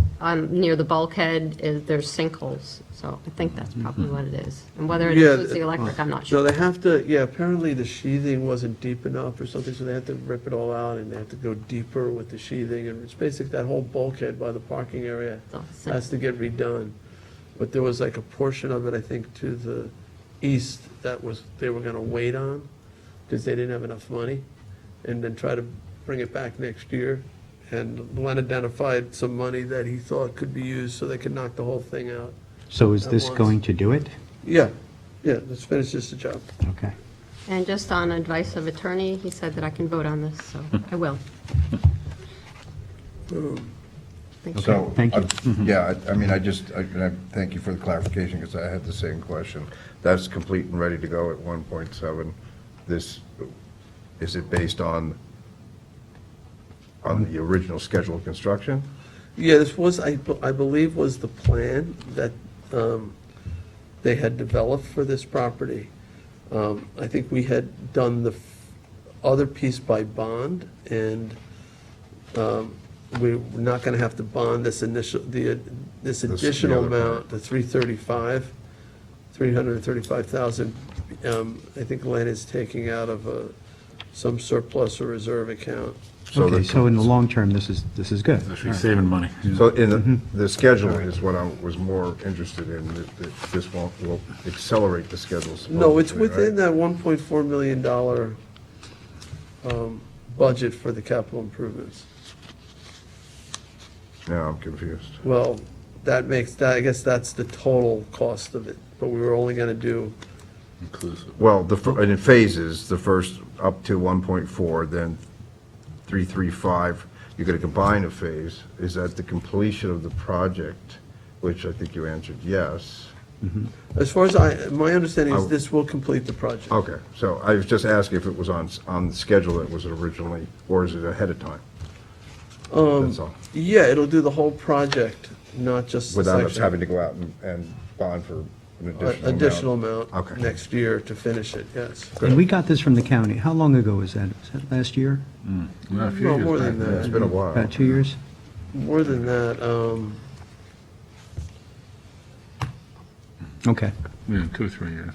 near the bulkhead, there's sinkholes, so I think that's probably what it is. And whether it includes the electric, I'm not So sure. they have to, apparently the sheathing wasn't deep enough or something, so they had to rip it all out and they have to go deeper with the sheathing. And it's basically that whole bulkhead by the parking area has to get redone. But there was like a portion of it, I think, to the east they were gonna wait on because they didn't have enough money, and then try to bring it back next year. And Len identified some money that he thought could be used so they could knock the whole thing out. So is at this once. going to do it? Yeah, let's finish this job. Okay. And just on advice of attorney, he said that I can vote on this, so I will. Thank you. So, Thank you. Yeah, I thank you for the clarification, because I had the same question. That's complete and ready to go at 1.7. Is it based on the original schedule of construction? Yeah, this was, I believe, was the plan that they had developed for this property. I think we had done the other piece by bond, and we're not going to have to bond this additional amount, the 335,000. I think Len is taking out of some surplus or reserve account. Okay, so in the long term, this is good. Actually saving money. So in the scheduling is what I was more interested in, that this will accelerate the schedules. No, it's supposedly, within that $1.4 million budget for the capital improvements. Now I'm confused. Well, that makes, I guess that's the total cost of it, but we were only going to do, Inclusive. Well, and in phases, the first up to 1.4, then 335, you're going to combine a phase. Is that the completion of the project, which I think you answered yes. as far as my understanding is this will complete the project. Okay, so I was just asking if it was on the schedule that was originally, or is it ahead of time? That's all. Yeah, it'll do the whole project, not just the Without us section. having to go out and bond for an Additional amount Okay. next year to finish it, yes. And we got this from the county. How long ago was that? Was that last year? Well, a few No, years more back. than that. It's been a while. About 2 years? More than that, Okay. Yeah, 2 or 3 years.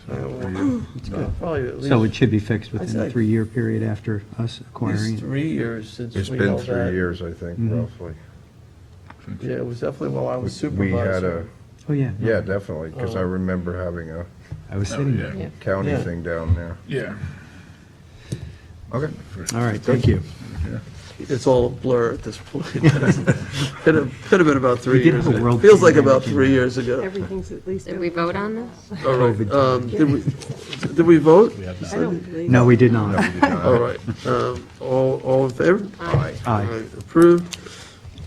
probably at least. So it should be fixed I'd within say the 3-year period after us acquiring It's it. 3 years since we It's held been that. 3 years, I think, roughly. Yeah, it was definitely while I was We had supervisor. Oh, yeah. yeah, definitely, because I remember having a I was sitting there. yeah. county Yeah. thing down there. Yeah. Okay. All right, thank you. It's all a blur at this point. Could have been about 3 We did years have a ago. world Feels like about championship. 3 years ago. Everything's at least. Did we vote on this? All right, COVID. did we vote? I don't believe. No, we did not. All right, all in favor? Aye. Aye. Approved.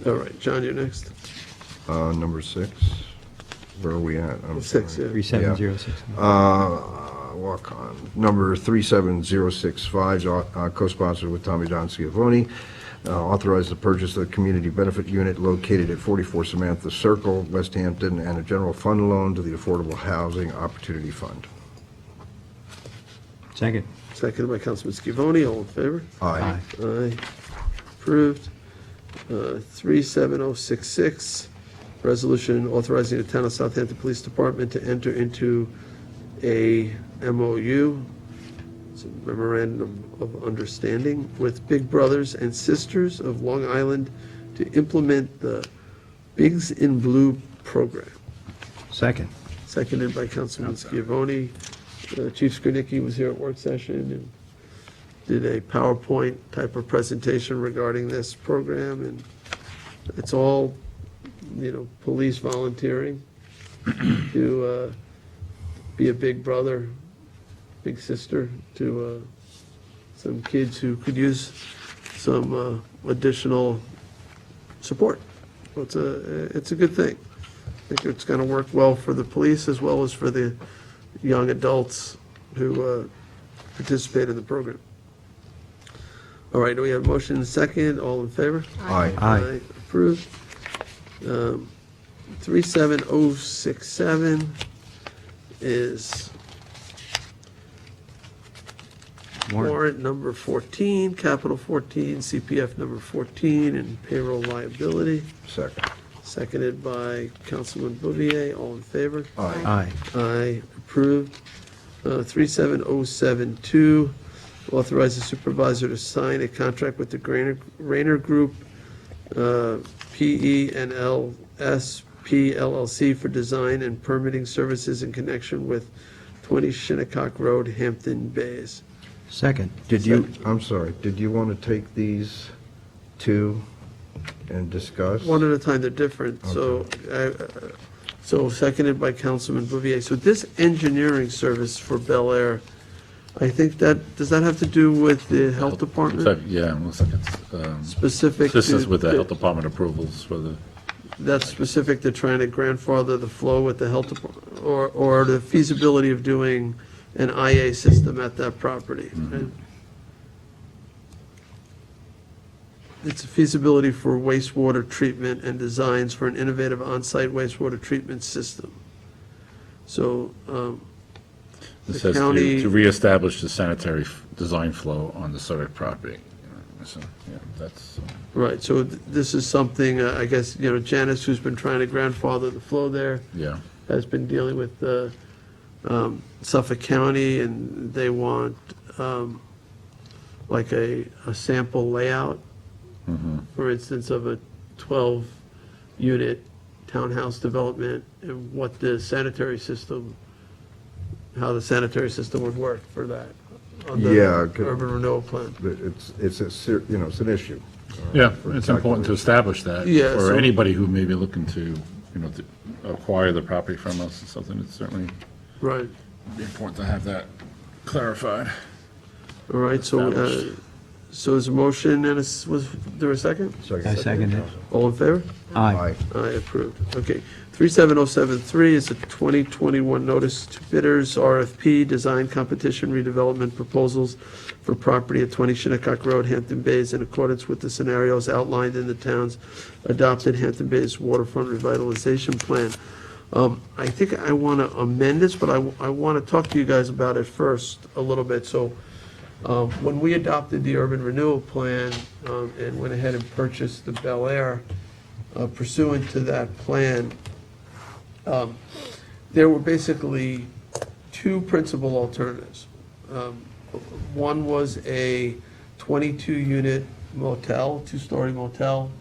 All right, John, you're next. Number 6, where are we at? I'm 6, sorry. yeah. 3706. Walk on. Number 37065, co-sponsored with Tommy John Schiavone. Authorize the purchase of the community benefit unit located at 44 Samantha Circle, West Hampton, and a general fund loan to the Affordable Housing Opportunity Fund. Second. Seconded by Councilman Scavone, all in favor? Aye. Aye. Approved. 37066, resolution authorizing the Town of Southampton Police Department to enter into a MOU, it's a memorandum of understanding, with Big Brothers and Sisters of Long Island to implement the Bigs in Blue program. Second. Seconded by Councilman Scavone. Chief Skrnicki was here at work session and did a PowerPoint type of presentation regarding this program, and it's all, police volunteering to be a big brother, big sister to some kids who could use some additional support. So it's a good thing. I think it's going to work well for the police as well as for the young adults who participate in the program. All right, do we have a motion and a second? All in favor? Aye. Aye. Approved. 37067 is warrant number 14, capital 14, CPF number 14, and payroll liability. Second. Seconded by Councilman Bouvier. All in favor? Aye. Aye. Aye, approved. 37072, authorize the supervisor to sign a contract with the Rayner Group, PE and LSP LLC for design and permitting services in connection with 20 Shinnecock Road, Hampton Bays. Second. I'm sorry, did you want to take these two and discuss? One at a time, they're different, so seconded by Councilman Bouvier. So this engineering service for Bel Air, I think does that have to do with the health department? Yeah, it looks like it's Specific assistance to- with the health department approvals for the, That's specific to trying to grandfather the flow with the health department, or the feasibility of doing an IA system at that property, right? It's a feasibility for wastewater treatment and designs for an innovative on-site wastewater treatment system. So It the says county, to reestablish the sanitary design flow on the subject property. So, yeah, that's, right, so this is something, I guess, Janice, who's been trying to grandfather the flow there, yeah. has been dealing with Suffolk County, and they want like a sample layout, for instance, of a 12-unit townhouse development, and what the sanitary system, how the sanitary system would work for that on the Yeah, urban renewal plan. It's it's an issue. Yeah, for it's important to establish that. Yeah, For so- anybody who may be looking to, to acquire the property from us, it's something that's certainly Right, be important to have that clarified. all right, so is a motion, and was there a second? I second it. All in favor? Aye. Aye, approved. Okay. 37073 is a 2021 notice to bidders, RFP, design competition redevelopment proposals for property at 20 Shinnecock Road, Hampton Bays, in accordance with the scenarios outlined in the town's adopted Hampton Bays waterfront revitalization plan. I think I want to amend this, but I want to talk to you guys about it first a little bit. So when we adopted the urban renewal plan and went ahead and purchased the Bel Air, pursuant to that plan, there were basically two principal alternatives. One was a 22-unit motel, two-story motel.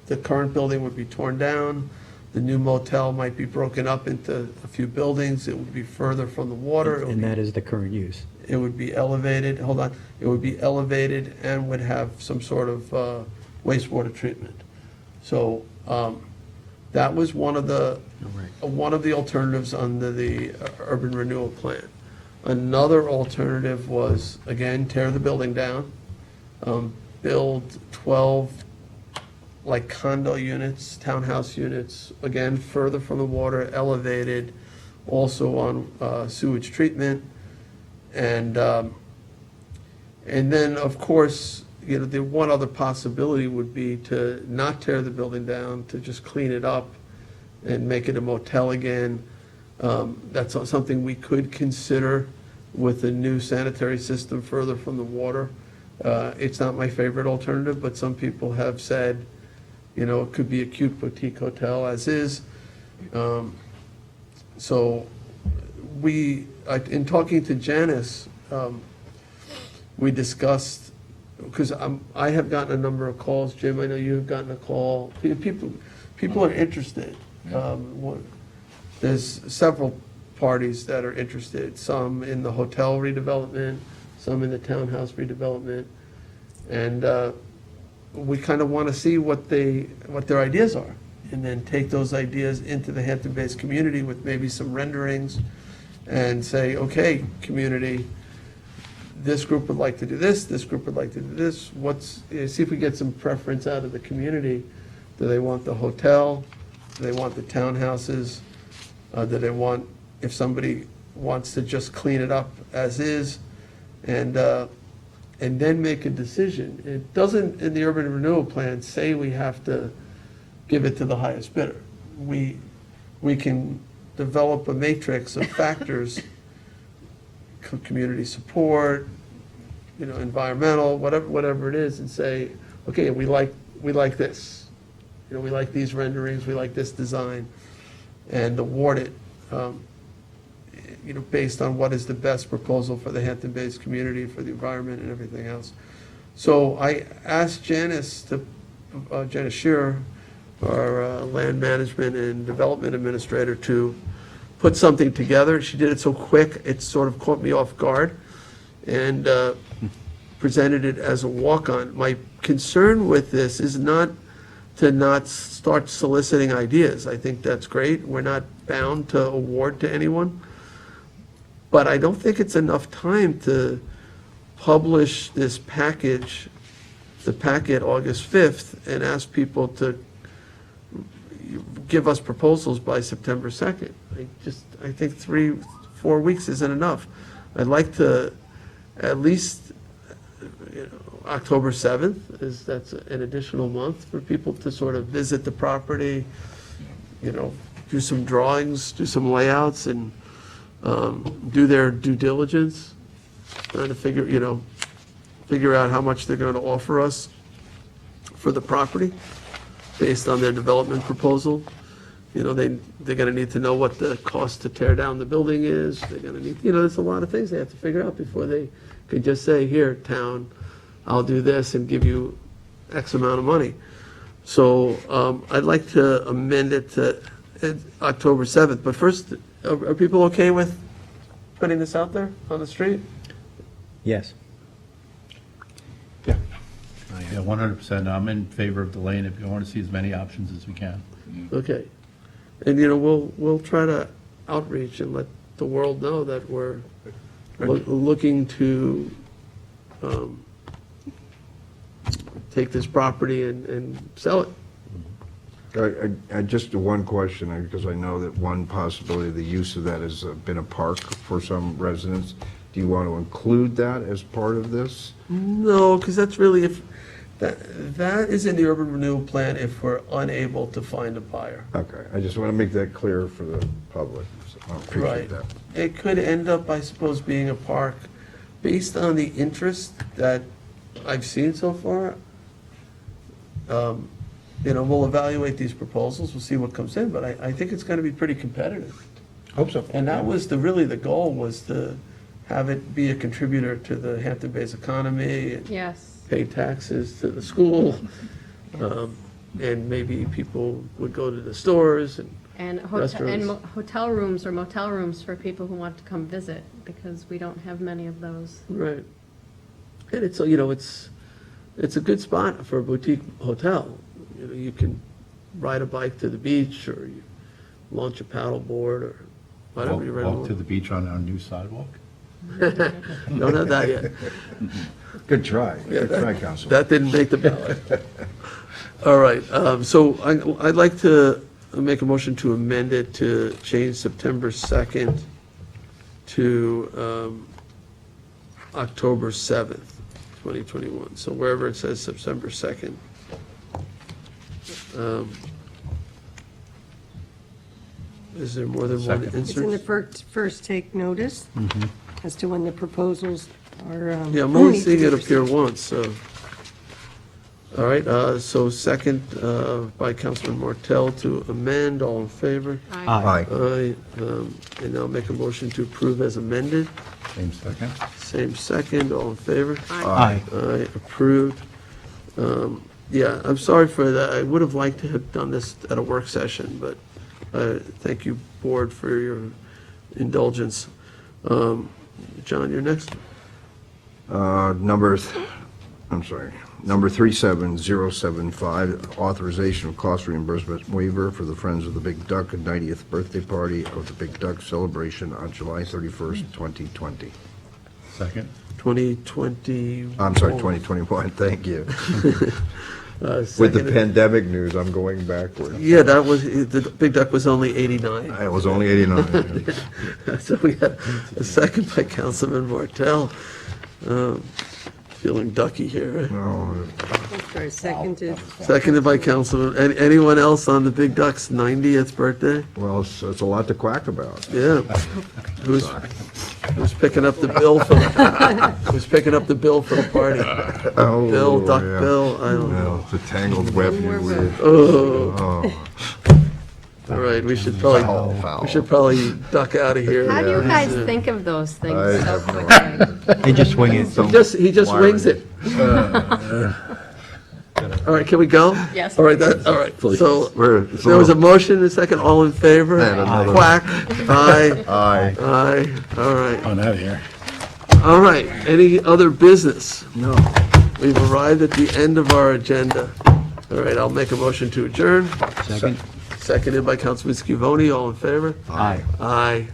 The current building would be torn down. The new motel might be broken up into a few buildings. It would be further from the water. And that is the current use. It would be elevated, hold on, it would be elevated and would have some sort of wastewater treatment. So that was one of the alternatives under the urban renewal plan. Another alternative was, again, tear the building down, build 12 like condo units, townhouse units, again, further from the water, elevated, also on sewage treatment. And then, of course, the one other possibility would be to not tear the building down, to just clean it up and make it a motel again. That's something we could consider with a new sanitary system further from the water. It's not my favorite alternative, but some people have said, it could be a cute boutique hotel as is. So in talking to Janice, we discussed, because I have gotten a number of calls, Jim, I know you have gotten a call, people are interested. There's several parties that are interested, some in the hotel redevelopment, some in the townhouse redevelopment, and we kind of want to see what their ideas are, and then take those ideas into the Hampton Bays community with maybe some renderings, and say, okay, community, this group would like to do this group would like to do this, see if we get some preference out of the community. Do they want the hotel? Do they want the townhouses? Do they want, if somebody wants to just clean it up as is, and then make a decision. It doesn't, in the urban renewal plan, say we have to give it to the highest bidder. We can develop a matrix of factors, community support, environmental, whatever it is, and say, okay, we like this. We like these renderings, we like this design, and award it, based on what is the best proposal for the Hampton Bays community, for the environment and everything else. So I asked Janice Shearer, our land management and development administrator, to put something together. She did it so quick, it sort of caught me off guard, and presented it as a walk-on. My concern with this is not to not start soliciting ideas. I think that's great. We're not bound to award to anyone. But I don't think it's enough time to publish this package, the packet, August 5th, and ask people to give us proposals by September 2nd. I think 3-4 weeks isn't enough. I'd like to, at least, October 7th, that's an additional month for people to sort of visit the property, do some drawings, do some layouts, and do their due diligence, trying to figure out how much they're going to offer us for the property based on their development proposal. They're going to need to know what the cost to tear down the building is. They're going to need, there's a lot of things they have to figure out before they could just say, here, town, I'll do this and give you X amount of money. So I'd like to amend it to October 7th. But first, are people okay with putting this out there on the street? Yes. Yeah, 100%. I'm in favor of delaying it. We want to see as many options as we can. Okay. And, we'll try to outreach and let the world know that we're looking to take this property and sell it. Just one question, because I know that one possibility of the use of that has been a park for some residents. Do you want to include that as part of this? No, because that's really, if that is in the urban renewal plan if we're unable to find a buyer. Okay, I just want to make that clear for the public. So I appreciate Right. that. It could end up, I suppose, being a park based on the interest that I've seen so far. We'll evaluate these proposals, we'll see what comes in, but I think it's going to be pretty competitive. Hope so. And that was really the goal, was to have it be a contributor to the Hampton Bays economy and Yes. pay taxes to the school. And maybe people would go to the stores and And restaurants. hotel rooms or motel rooms for people who want to come visit, because we don't have many of those. Right. And it's a good spot for a boutique hotel. You can ride a bike to the beach, or you launch a paddle board, or whatever you Walk to the beach on our new sidewalk. Don't have that yet. Good try. Yeah, Good try, Councilman. That didn't make the ballot. All right, so I'd like to make a motion to amend it to change September 2nd to October 7th, 2021. So wherever it says September 2nd. Is there more than one Second. It's in the insert? first take notice as to when the proposals are. Yeah, I'm only need to seeing be it appear received. once, so. All right, so second by Councilman Martell to amend, all in favor? Aye. Aye, and now make a motion to approve as amended. Same second. Same second, all in favor? Aye. Aye, approved. Yeah, I'm sorry for that. I would have liked to have done this at a work session, but thank you, board, for your indulgence. John, you're next. Number 37075, authorization of cost reimbursement waiver for the Friends of the Big Duck 90th birthday party of the Big Duck celebration on July 31st, 2020. Second. 2020. I'm sorry, 2021, thank you. With the Seconded- pandemic news, I'm going backward. Yeah, the Big Duck was only 89. It was only 89. So we had a second by Councilman Martell. Feeling ducky here. Right? Oh, Sorry, seconded. Seconded by Councilman, anyone else on the Big Duck's 90th birthday? well, it's a lot to quack about. Yeah. Who's picking up the bill for, who's picking up the bill for the party? Oh, Bill, Duck yeah. Bill, I don't know. Well, it's a tangled web you weave. Oh, Oh, all right, we should Foul. probably duck out of here. How do you guys Yeah. think of those things I so have no quickly? They just wing it. He just wings it. All right, can we go? Yes, All right, all right. So It's there was a motion and a second. All in favor? And another- Quack. Aye. Aye. Aye. All right. On out of here. All right. Any other business? No. We've arrived at the end of our agenda. All right, I'll make a motion to adjourn. Second. Seconded by Councilman Scavone. All in favor? Aye. Aye.